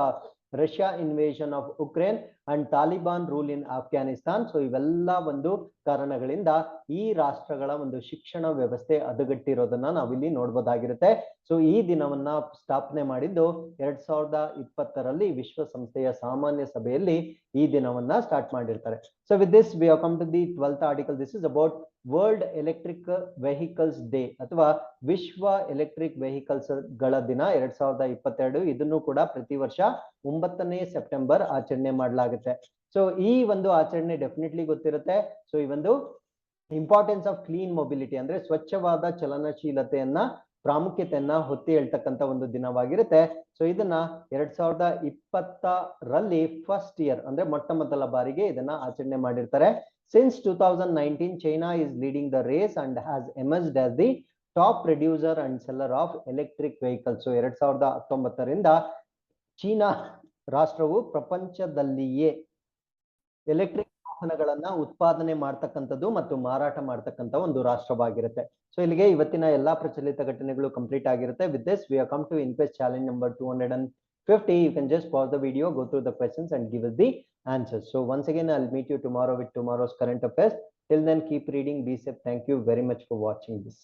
Russia invasion of Ukraine and Taliban rule in Afghanistan. So ಇವೆಲ್ಲ ಒಂದು ಕಾರಣಗಳಿಂದ ಈ ರಾಷ್ಟ್ರಗಳ ಒಂದು ಶಿಕ್ಷಣ ವ್ಯವಸ್ಥೆ ಹದಗೆಟ್ಟಿರೋದನ್ನ ನಾವಿಲ್ಲಿ ನೋಡ್ಬೋದಾಗಿರುತ್ತೆ. ಸೊ ಈ ದಿನವನ್ನ ಸ್ಥಾಪನೆ ಮಾಡಿದ್ದು 2020ರಲ್ಲಿ ವಿಶ್ವಸಂಸ್ಥೆಯ ಸಾಮಾನ್ಯ ಸಭೆಯಲ್ಲಿ ಈ ದಿನವನ್ನ ಸ್ಟಾರ್ಟ್ ಮಾಡಿರ್ತಾರೆ. So with this we have come to the 12th article. This is about world electric vehicles day ಅಥವಾ ವಿಶ್ವ ಎಲೆಕ್ಟ್ರಿಕ್ ವೆಹಿಕಲ್ಸ್ ಗಳ ದಿನ 2022. ಇದನ್ನು ಕೂಡ ಪ್ರತಿ ವರ್ಷ 9ನೇ ಸೆಪ್ಟೆಂಬರ್ ಆಚರಣೆ ಮಾಡಲಾಗುತ್ತೆ. ಸೊ ಈ ಒಂದು ಆಚರಣೆ ಡೆಫಿನೆಟ್ಲಿ ಗೊತ್ತಿರುತ್ತೆ. ಸೊ ಈ ಒಂದು ಇಂಪಾರ್ಟೆನ್ಸ್ ಆಫ್ ಕ್ಲೀನ್ ಮೊಬಿಲಿಟಿ ಅಂದ್ರೆ ಸ್ವಚ್ಛವಾದ ಚಲನಶೀಲತೆಯನ್ನ ಪ್ರಾಮುಖ್ಯತೆಯನ್ನ ಹೊತ್ತಿ ಹೇಳ್ತಕ್ಕಂಥ ಒಂದು ದಿನವಾಗಿರುತ್ತೆ. ಸೊ ಇದನ್ನ 2020ರಲ್ಲಿ ಫಸ್ಟ್ ಇಯರ್ ಅಂದ್ರೆ ಮೊಟ್ಟ ಮೊದಲ ಬಾರಿಗೆ ಇದನ್ನ ಆಚರಣೆ ಮಾಡಿರ್ತಾರೆ. Since 2019, China is leading the race and has emerged as the top producer and seller of electric vehicles. So 2019ರಿಂದ ಚೀನಾ ರಾಷ್ಟ್ರವು ಪ್ರಪಂಚದಲ್ಲಿಯೇ ಎಲೆಕ್ಟ್ರಿಕ್ ವಾಹನಗಳನ್ನ ಉತ್ಪಾದನೆ ಮಾಡ್ತಕ್ಕಂಥದ್ದು ಮತ್ತು ಮಾರಾಟ ಮಾಡ್ತಕ್ಕಂಥ ಒಂದು ರಾಷ್ಟ್ರವಾಗಿರುತ್ತೆ. ಸೊ ಇಲ್ಲಿಗೆ ಇವತ್ತಿನ ಎಲ್ಲಾ ಪ್ರಚಲಿತ ಘಟನೆಗಳು ಕಂಪ್ಲೀಟ್ ಆಗಿರುತ್ತೆ. With this we have come to inquest challenge number 250. You can just pause the video, go through the questions and give us the answers. So once again, I'll meet you tomorrow with tomorrow's current affairs. Till then, keep reading, be safe. Thank you very much for watching this.